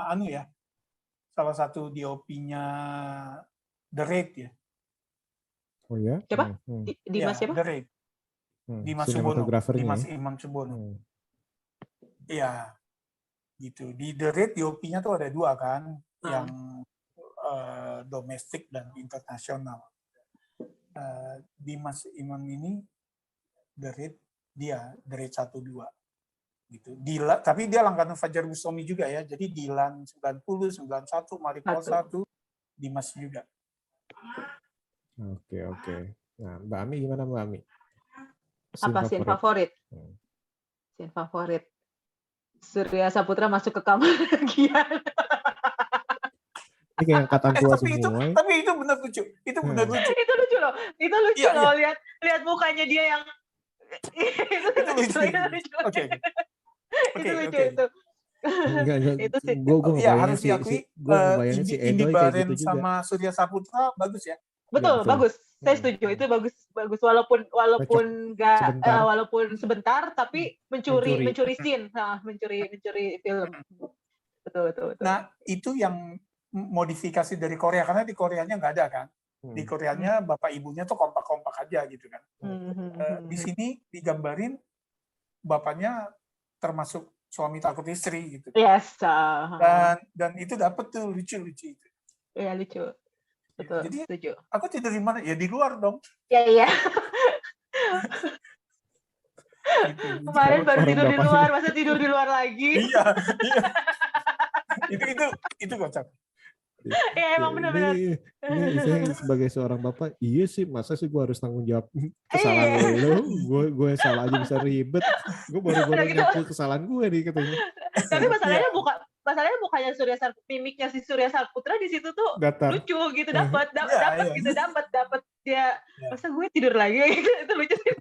The Raid ya. Oh ya? Siapa? Dimas siapa? The Raid. Dimas Subono. Dimas Iman Subono. Iya. Gitu. Di The Raid DOP-nya tuh ada 2 kan, yang domestik dan internasional. Dimas Iman ini The Raid 1 2 gitu. Tapi dia langganan Fajar Bustami juga ya. Jadi Dilan 90, 91, Mariposa 1, Dimas juga. Oke. Nah, Mbak Ami gimana Mbak Ami? Scene favorit? Scene favorit. Surya Saputra masuk ke kamar bagian. Ini kayak angkatan tua semua. Tapi itu benar lucu. Itu lucu loh. Itu lucu loh. Lihat mukanya dia yang itu lucu. Oke. Itu lucu itu. Enggak. Itu sih. Gue harus diakui. Indi Barens gitu sama Surya Saputra bagus ya. Betul, bagus. Saya setuju. Itu bagus. Walaupun nggak walaupun sebentar, tapi mencuri scene, mencuri film. Betul. Nah, itu yang modifikasi dari Korea, karena di Koreanya nggak ada kan. Di Koreanya bapak ibunya tuh kompak-kompak aja gitu kan. Di sini digambarin bapaknya termasuk suami takut istri gitu. Yes. Dan itu dapet tuh lucu-lucu itu. Iya, lucu. Betul. Jadi setuju. Aku tidur di mana? Ya di luar dong. Iya. Gitu. Kemarin baru tidur di luar, masa tidur di luar lagi? Iya. Itu kocak. Ya emang benar-benar. Ini saya sebagai seorang bapak, iya sih, masa sih gue harus tanggung jawab kesalahan lo, gue salah aja bisa ribet, gue baru-baru ngaku kesalahan gue nih katanya. Tapi masalahnya bukannya mimiknya si Surya Saputra di situ tuh datar. Lucu gitu, dapat dia. Masa gue tidur lagi itu lucu sih.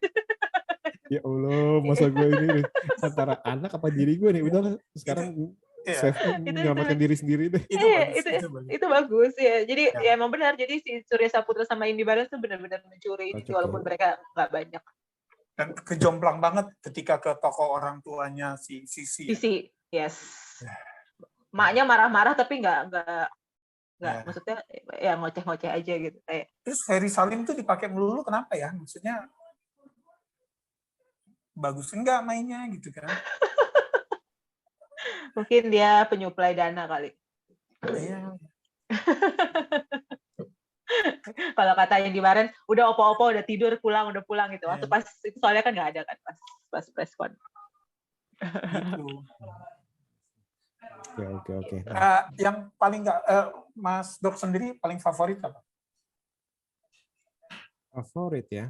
Ya Allah, masa gue ini antara anak apa diri gue nih, udah sekarang menyelamatkan diri sendiri deh. Itu bagus ya. Jadi ya emang benar. Jadi si Surya Saputra sama Indi Barens tuh benar-benar mencuri ini walaupun mereka nggak banyak. Dan kejomplang banget ketika ke toko orang tuanya si Sisi. Yes. Maknya marah-marah tapi nggak nggak, Ya. maksudnya ya ngoceh-ngoceh aja gitu kayak. Terus Ferry Salim tuh dipakai melulu kenapa ya? Maksudnya bagus enggak mainnya gitu kan? Mungkin dia penyuplai dana kali. Iya. Kalau katanya kemarin udah opo-opo udah tidur udah pulang gitu. Waktu Iya. pas itu soalnya kan nggak ada kan pas press con. Gitu. Oke. Nah, Yang paling nggak, Mas Dok sendiri paling favorit apa? favorit ya.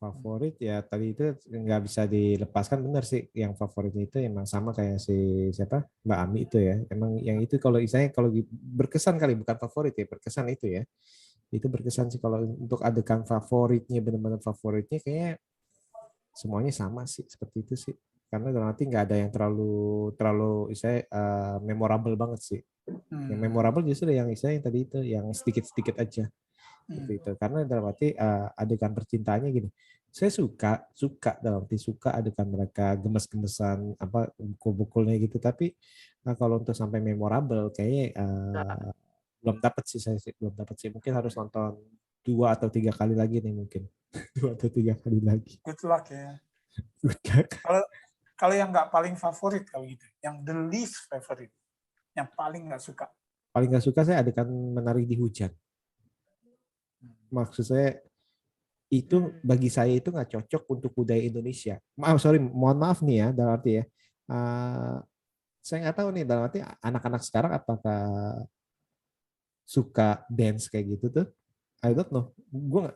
Favorit ya tadi itu nggak bisa dilepaskan, benar sih, yang favorit itu emang sama kayak si siapa Mbak Ami itu ya, emang yang itu kalau misalnya kalau berkesan kali, bukan favorit ya, berkesan itu ya, itu berkesan sih. Kalau untuk adegan favoritnya, benar-benar favoritnya kayak semuanya sama sih, seperti itu sih, karena nanti nggak ada yang terlalu saya memorable banget sih. Yang memorable justru yang saya yang tadi itu, yang sedikit-sedikit aja. Seperti itu. Karena dalam arti adegan percintaannya gini, saya suka dalam arti suka adegan mereka gemes-gemesan apa pukul-pukulnya gitu, tapi kalau untuk sampai memorable kayaknya belum dapat sih, saya sih belum dapat sih, mungkin harus nonton 2 atau 3 kali lagi nih mungkin. 2 atau 3 kali lagi. Good luck ya. Kalau yang nggak paling favorit kalau gitu, yang the least favorite, yang paling nggak suka. Paling nggak suka saya adegan menari di hujan. Maksud saya itu bagi saya itu nggak cocok untuk budaya Indonesia. Mohon maaf nih ya, dalam arti ya. Saya nggak tahu nih dalam arti anak-anak sekarang apakah suka dance kayak gitu tuh. I don't know.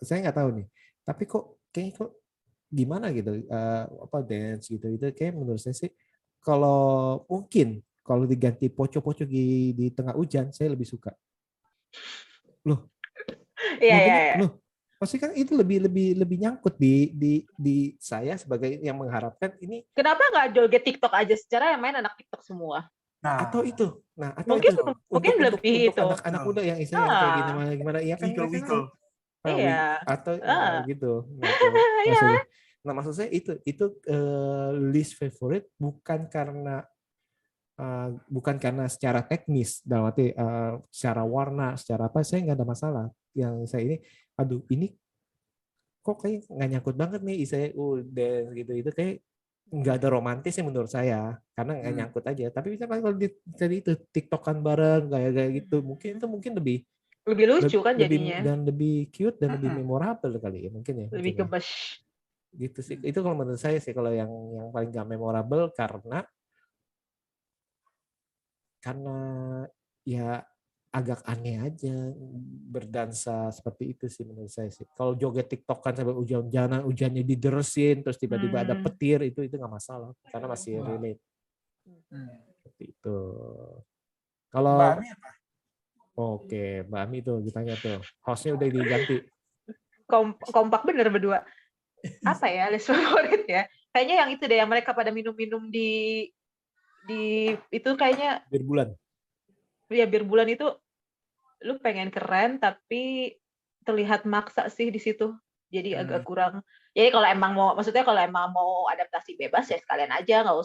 Saya nggak tahu nih. Tapi kok gimana gitu apa dance gitu itu kayak menurut saya sih kalau mungkin kalau diganti poco-poco di tengah hujan saya lebih suka. Loh. Iya. Loh, pasti kan itu lebih nyangkut di saya sebagai yang mengharapkan ini. Kenapa nggak joget TikTok aja, secara yang main anak TikTok semua? Atau mungkin lebih untuk itu anak muda yang istilahnya yang kayak gimana ya kan Wiggle. iya atau gitu. Nah, maksud saya itu least favorite bukan karena secara teknis, dalam arti secara warna, secara apa saya nggak ada masalah. Yang saya ini kok kayak nggak nyangkut banget nih saya dance gitu, itu kayak nggak ada romantisnya menurut saya karena nggak nyangkut aja. Tapi bisa kalau tadi itu tiktokan bareng kayak gitu, mungkin lebih lucu kan jadinya, dan lebih cute dan lebih memorable kali ya mungkin ya. Lebih gemes. Gitu sih. Itu kalau menurut saya sih kalau yang paling nggak memorable karena ya agak aneh aja berdansa seperti itu sih menurut saya sih. Kalau joget TikTok kan sampai hujannya dideresin terus tiba-tiba ada petir, itu nggak masalah karena masih relate. Seperti itu. Kalau Mbak Ami apa? Oke, Mbak Ami tuh ditanya tuh. Hostnya udah diganti. Kompak bener berdua. Apa ya list favorit ya? Kayaknya yang itu deh, yang mereka pada minum-minum di itu kayaknya. Bir bulan. Ya bir bulan itu lu pengen keren tapi terlihat maksa sih di situ. Jadi agak kurang. Jadi kalau emang mau adaptasi bebas ya sekalian aja, nggak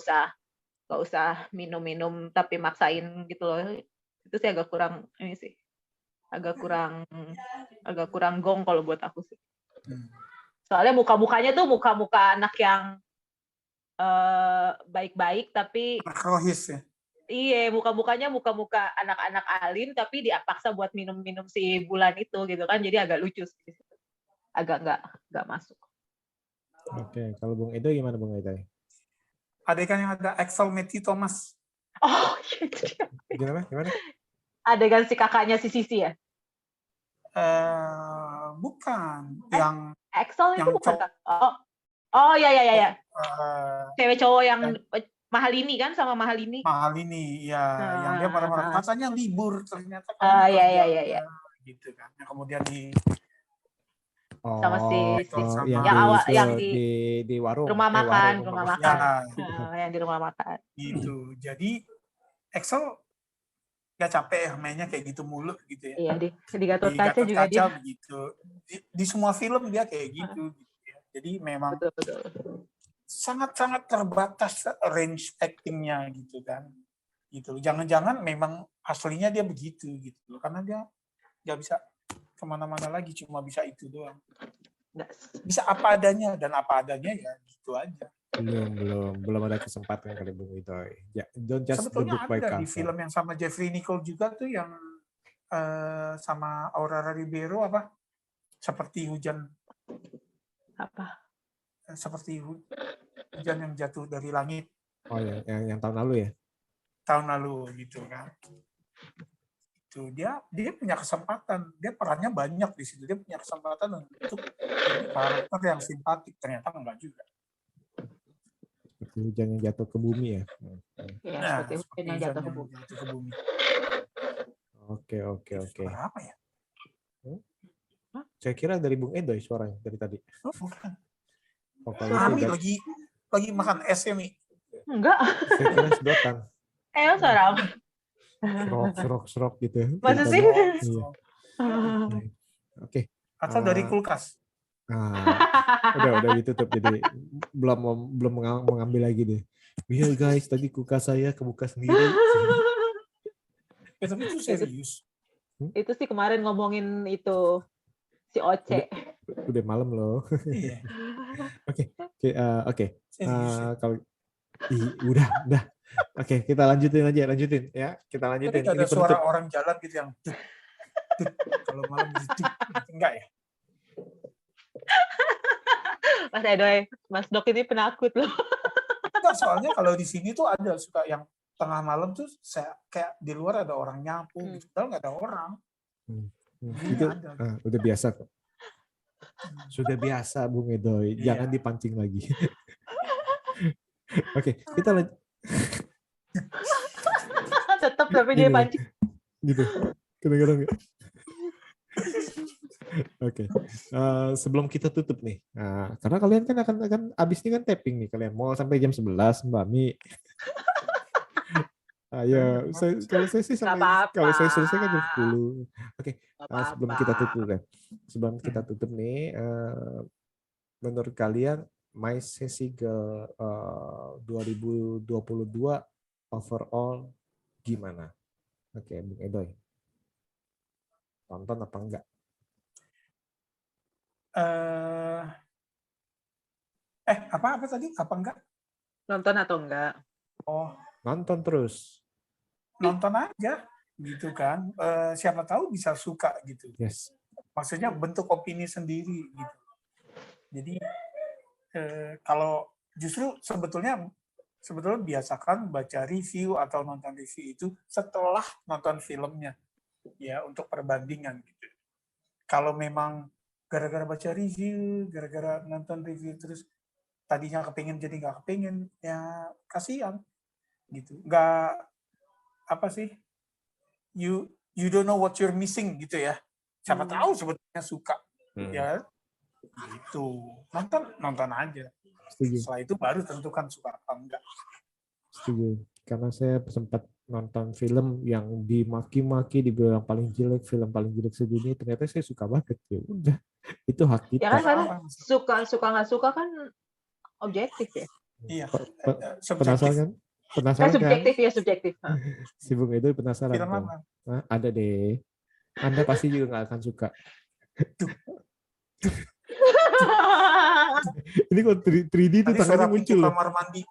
usah minum-minum tapi maksain gitu loh. Itu sih agak kurang ini sih. Agak kurang gong kalau buat aku sih. Soalnya muka-mukanya tuh muka-muka anak yang baik-baik tapi rohis ya. Iya, muka-mukanya muka-muka anak-anak alim tapi dipaksa buat minum-minum si bulan itu gitu kan, jadi agak lucu sih. Agak nggak masuk. Oke, kalau Bung Edo gimana Bung Edo? Adegan yang ada Axel Matthew Thomas. Oh, iya. Gimana? Adegan si kakaknya si Sisi ya? Bukan, yang Axel itu bukan kak. Oh ya. Cewek cowok yang Mahalini kan, sama Mahalini. Mahalini, ya, yang dia marah-marah katanya libur, ternyata iya. Gitu kan. Yang kemudian sama yang di warung. Rumah makan. Yang di rumah makan. Gitu. Jadi Axel gak capek ya mainnya kayak gitu mulu gitu ya. Iya, di Gatot Kaca juga dia. Begitu. Di semua film dia kayak gitu. Jadi memang betul. sangat-sangat terbatas range actingnya gitu kan. gitu. Jangan-jangan memang aslinya dia begitu gitu loh, karena dia nggak bisa kemana-mana lagi, cuma bisa itu doang. Nggak. Bisa apa adanya, dan apa adanya ya gitu aja. Belum ada kesempatan kali Bung Idoy. Ya, don't just the Sebetulnya book by ada di cover. film yang sama Jeffrey Nicole juga tuh, yang sama Aurora Ribeiro, apa seperti hujan yang jatuh dari langit Oh ya, yang tahun lalu ya. tahun lalu gitu kan. Itu dia punya kesempatan, dia perannya banyak di situ, dia punya kesempatan untuk jadi karakter yang simpatik, ternyata enggak juga. Seperti hujan yang jatuh ke bumi ya. Ya, Nah, seperti seperti yang hujan jatuh ke yang bumi. jatuh ke bumi. Oke. Suara apa ya? Saya kira dari Bung Edoy suaranya dari tadi. Oh, bukan. Vokalisnya Ami dari- lagi makan es ya, Mi. Enggak. saya kira sedotan. Suara apa? Serok gitu. Masa Dari sih? tadi. Iya. Oke. Atau dari kulkas. Udah ditutup, jadi belum mengambil lagi deh. Iya guys, tadi kulkas saya kebuka sendiri. Tapi itu serius. Itu sih kemarin ngomongin itu si Oce. Udah malam loh. Iya. Oke. Serius ya. Kalau udah. Oke, kita lanjutin ya. Kita lanjutin. Tapi nggak ada Ini suara penutup. orang jalan gitu yang duk. Kalau malam gitu. Enggak ya? Mas Edoy, Mas Dok ini penakut loh. Enggak, soalnya kalau di sini tuh ada suka yang tengah malam tuh saya kayak di luar ada orang nyapu gitu. Padahal nggak ada orang. Itu udah biasa kok. Sudah biasa Bung Edoy, jangan dipancing lagi. Oke, kita lanjut. Tetap tapi dia pancing. Gitu. Kadang-kadang ya. Oke. Sebelum kita tutup nih. Karena kalian kan akan abis ini kan tapping nih kalian. Mau sampai jam 11, Mbak Mi. Kalau saya sih kalau saya selesai kan jam 10. Oke. Sebelum kita tutup nih, menurut kalian My Sesigal 2022 overall gimana? Oke, Bung Edoy. Tonton apa enggak? Apa tadi? Apa enggak? Nonton atau enggak? Oh, nonton terus. Nonton aja gitu kan. Siapa tahu bisa suka gitu. Yes. Maksudnya bentuk opini sendiri gitu. Jadi kalau justru sebetulnya biasakan baca review atau nonton review itu setelah nonton filmnya ya, untuk perbandingan gitu. Kalau memang gara-gara baca review, gara-gara nonton review terus tadinya kepingin jadi nggak kepingin, ya kasihan gitu. Nggak apa sih, you don't know what you're missing gitu ya. Siapa tahu sebetulnya suka ya gitu. Nonton aja. Setuju. Setelah itu baru tentukan suka apa enggak. Setuju. Karena saya sempat nonton film yang dimaki-maki, dibilang paling jelek, film paling jelek sedunia, ternyata saya suka banget. Ya udah, itu hak kita. Ya kan karena suka nggak suka kan objektif ya. Iya. Penasaran kan? Subjektif. Si Bung Edoy penasaran. Film apa? Ada deh. Anda pasti juga nggak akan suka. Ini kok 3D itu tangannya muncul. Pintu kamar mandi.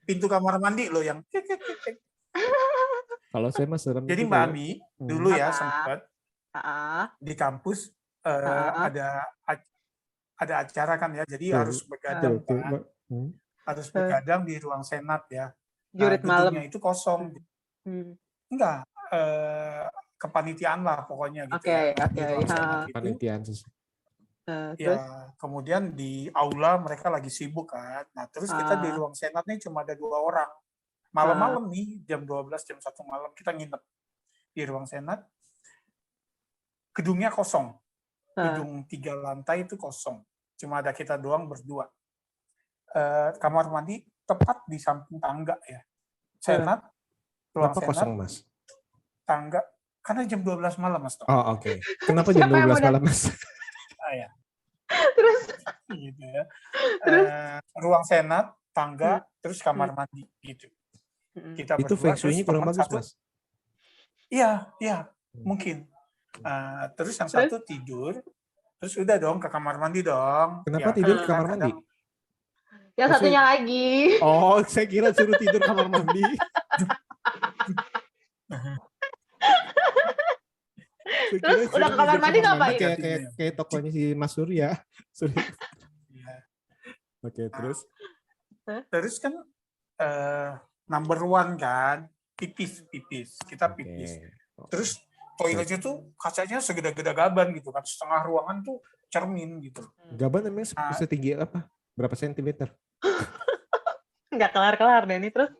Pintu kamar mandi loh yang. Kalau saya mah serem. Jadi Mbak Ami dulu ya sempat di kampus ada acara kan ya. Jadi harus begadang kan. Harus begadang di ruang senat ya. Jurit malam. Gedungnya itu kosong. Enggak. Kepanitiaan lah pokoknya gitu. Oke. Kepanitiaan. Ya, kemudian di aula mereka lagi sibuk kan. Nah, terus kita di ruang senat nih cuma ada 2 orang. Malam-malam nih, jam 12, jam 1 malam kita nginep di ruang senat. Gedungnya kosong. Gedung 3 lantai itu kosong. Cuma ada kita doang berdua. Kamar mandi tepat di samping tangga ya. Senat, ruang senat. Kosong, Mas? Tangga, karena jam 12 malam, Mas. Oh, oke. Kenapa jam 12 malam, Mas? Ya. Terus gitu ya. Ruang senat, tangga, terus kamar mandi gitu. Kita Itu berdua, feng shui-nya terus kurang teman bagus, satu, Mas. iya, mungkin. Terus yang satu tidur, terus udah dong ke kamar mandi dong. Kenapa Ya, tidur kan ke kamar kadang- mandi? Yang satunya lagi. Oh, saya kira suruh tidur kamar mandi. Terus udah ke kamar mandi ngapain? Kayak tokonya si Mas Surya. Iya. Oke, terus Terus kan number one kan, pipis. Kita Oke. pipis. Terus toiletnya tuh kacanya segede-gede gaban gitu kan, setengah ruangan tuh cermin gitu. Gaban emang setinggi apa? Berapa sentimeter? Nggak kelar-kelar deh ini terus.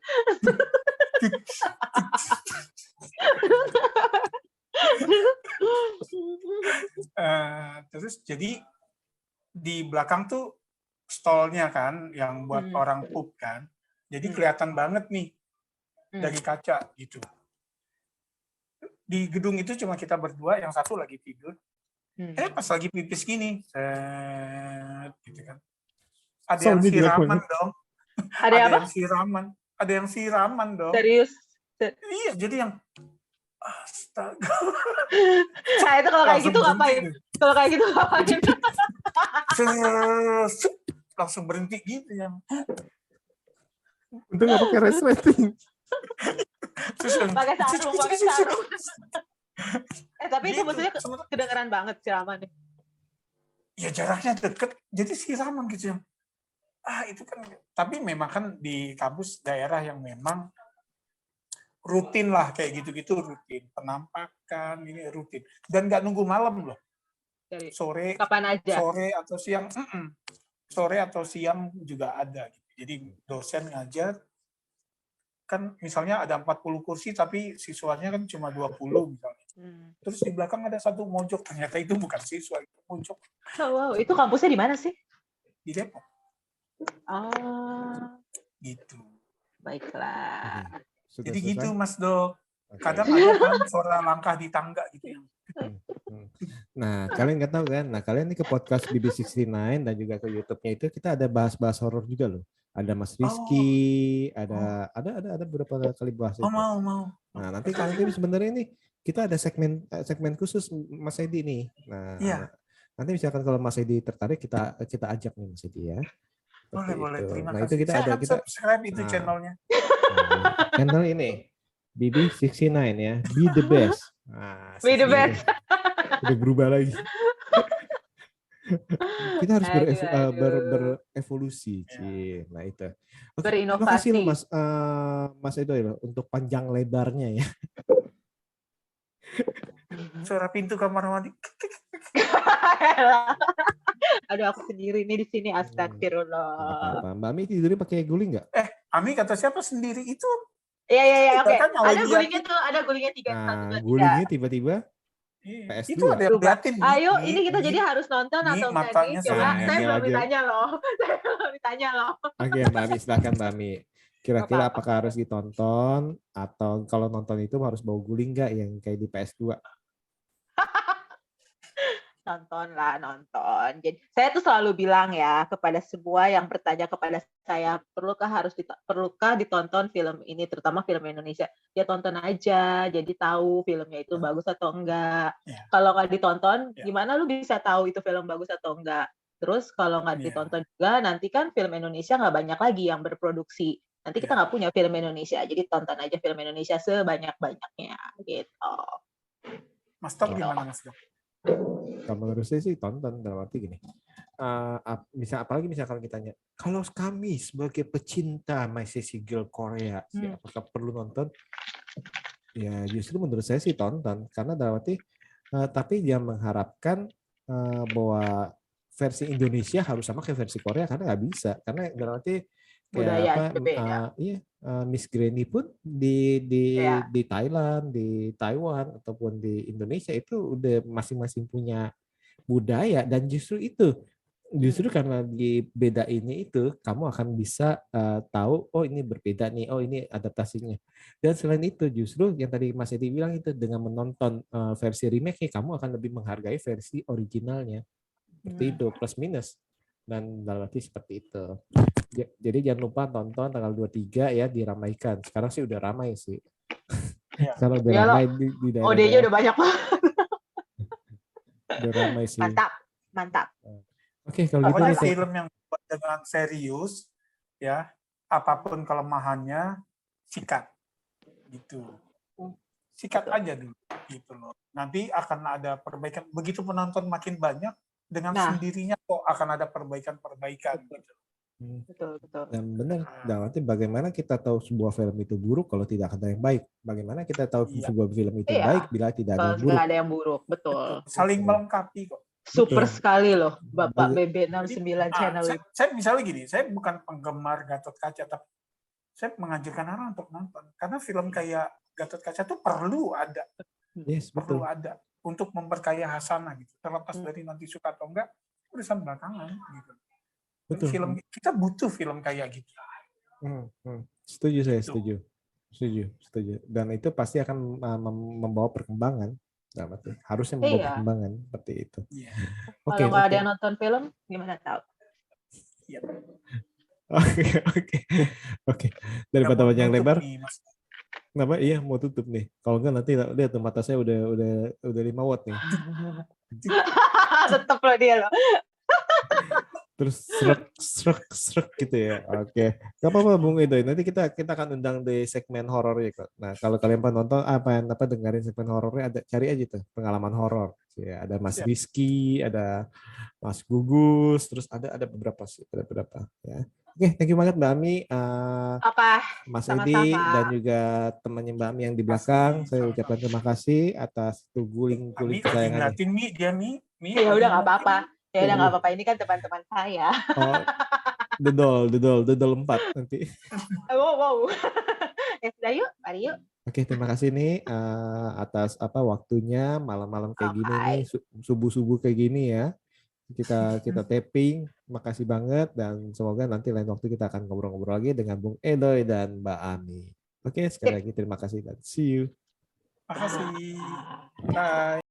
Terus jadi di belakang tuh stolnya kan, yang buat orang pup kan. Jadi kelihatan banget nih dari kaca gitu. Di gedung itu cuma kita berdua, yang satu lagi tidur. Pas lagi pipis gini, gitu kan. Ada yang siraman dong. Ada apa? Ada yang siraman dong. Serius? Iya, jadi yang astaga. Nah, itu kalau kayak gitu ngapain? Kalau kayak gitu ngapain? Langsung berhenti gitu yang. Untung nggak pakai resleting. Pakai sarung. Tapi itu maksudnya kedengeran banget siramannya. Ya jaraknya deket, jadi siraman gitu yang. Itu kan. Tapi memang kan di kampus daerah yang memang rutin lah kayak gitu-gitu, rutin penampakan ini rutin, dan nggak nunggu malam loh. Sore, kapan aja? Sore atau siang juga ada. Jadi dosen ngajar kan, misalnya ada 40 kursi tapi siswanya kan cuma 20 misalnya. Terus di belakang ada satu mojok, ternyata itu bukan siswa, itu mojok. Wow, itu kampusnya di mana sih? Di Depok. Gitu. Baiklah. Jadi gitu Mas Do. Kadang ada kan suara langkah di tangga gitu ya. Nah, kalian nggak tahu kan? Nah, kalian ini ke podcast BB69 dan juga ke YouTube-nya itu kita ada bahas-bahas horor juga loh. Ada Mas Rizky, ada beberapa kali bahas itu. Mau. Nah, nanti sebenarnya ini kita ada segmen khusus Mas Edi nih. Nah, nanti misalkan kalau Mas Edi tertarik kita ajak nih Mas Edi ya. Boleh. Terima kasih. Itu kita subscribe itu channelnya. Channel ini BB69 ya, Be the Best. Be the Best. Udah berubah lagi. Kita harus berevolusi, Nah itu. Berinovasi. Terima kasih loh Mas Edo ya, untuk panjang lebarnya ya. Suara pintu kamar mandi. Aduh, aku sendiri nih di sini, astagfirullah. Mbak Ami tidurnya pakai guling nggak? Ami kata siapa sendiri itu? Iya, oke. Kan Ada gulingnya tuh, ada gulingnya 3. Nah, gulingnya tiba-tiba PS2. Itu ada yang liatin. Ayo, ini kita jadi harus nonton atau enggak nih? Coba, saya belum ditanya loh. Oke, Mbak Ami, silakan Mbak Ami. Kira-kira apakah harus ditonton atau kalau nonton itu harus bawa guling nggak yang kayak di PS2? Nonton. Jadi saya tuh selalu bilang ya kepada semua yang bertanya kepada saya, perlukah ditonton film ini, terutama film Indonesia? Ya tonton aja, jadi tahu filmnya itu bagus atau enggak. Kalau nggak ditonton, gimana lu bisa tahu itu film bagus atau enggak? Terus kalau nggak ditonton juga, nanti kan film Indonesia nggak banyak lagi yang berproduksi. Nanti kita nggak punya film Indonesia, jadi tonton aja film Indonesia sebanyak-banyaknya gitu. Mas Tom gimana Mas Tom? Kalau menurut saya sih tonton, dalam arti gini. Apalagi misalkan kita tanya, kalau kami sebagai pecinta My Sassy Girl Korea, apakah perlu nonton? Ya justru menurut saya sih tonton, karena dalam arti, tapi dia mengharapkan bahwa versi Indonesia harus sama kayak versi Korea, karena nggak bisa, karena dalam arti kayak Miss Granny pun di Thailand, di Taiwan ataupun di Indonesia itu udah masing-masing punya budaya, dan justru karena di beda ini itu kamu akan bisa tahu ini berbeda nih, ini adaptasinya. Dan selain itu justru yang tadi Mas Edi bilang itu, dengan menonton versi remake kamu akan lebih menghargai versi originalnya. Seperti itu, plus minus, dan dalam arti seperti itu. Jadi jangan lupa tonton tanggal 23 ya, diramaikan. Sekarang sih udah ramai sih. Iya. Sekarang udah Ya loh, ramai di OD-nya daerah-daerah. udah banyak banget. Udah ramai sih. Mantap, mantap. Oke, kalau gitu Pokoknya nih. film yang dibuat dengan serius, ya, apapun kelemahannya, sikat, gitu. Sikat Betul. aja dulu, gitu loh. Nanti akan ada perbaikan. Begitu penonton makin banyak, dengan Nah. sendirinya kok akan ada perbaikan-perbaikan. Gitu. Betul, betul. Dan benar, dan nanti bagaimana kita tahu sebuah film itu buruk kalau tidak ada yang baik? Bagaimana kita tahu Iya. sebuah film itu Iya. baik bila tidak ada Kalau yang buruk? nggak ada yang buruk, betul. Saling Betul. melengkapi kok. Super Betul. sekali loh, Bapak Jadi- BB69 channel itu. saya misalnya gini, saya bukan penggemar Gatot Kaca, tapi saya mengajarkan orang untuk nonton. Karena film kayak Gatot Kaca itu perlu ada. Yes, betul. Perlu ada untuk memperkaya Hasanah gitu. Terlepas dari nanti suka atau enggak, urusan belakangan gitu. Betul. Film kita butuh film kayak gitu. Setuju saya, Gitu. setuju. Dan itu pasti akan membawa perkembangan. Harusnya membawa Iya. perkembangan seperti itu. Iya. Oke, Kalau nggak ada oke. yang nonton film, gimana tahu? Iya. Oke. Daripada Udah mau panjang nutup lebar, nih, Mas. kenapa? Iya, mau tutup nih. Kalau enggak nanti lihat tuh mata saya udah 5 watt nih. Tetep loh dia loh. Terus srek gitu ya. Oke. Gak apa-apa Bung Edoy. Nanti kita akan undang di segmen horornya kok. Nah, kalau kalian penonton dengerin segmen horornya, ada cari aja tuh pengalaman horor. Ya, ada Mas Siap. Rizky, ada Mas Gugus, terus ada beberapa sih, ada beberapa ya. Oke, thank you banget Mbak Ami, Apa? Mas Sama-sama. Edi, dan juga temannya Mbak Ami yang di belakang. Saya Sama-sama. ucapkan terima kasih atas tuh guling-guling Mi lagi kesayangannya. ngeliatin Mi, dia Mi. Ya udah nggak apa-apa. Ya udah nggak Tunggu. apa-apa. Ini kan teman-teman saya. Oh, the doll 4 nanti. Wow. Ya sudah yuk, mari yuk. Oke, terima kasih nih atas waktunya malam-malam kayak gini nih, subuh-subuh kayak gini ya. Kita taping. Makasih banget dan semoga nanti lain waktu kita akan ngobrol-ngobrol lagi dengan Bung Edoy dan Mbak Ami. Oke, sekali lagi terima kasih dan see you. Makasih. Bye.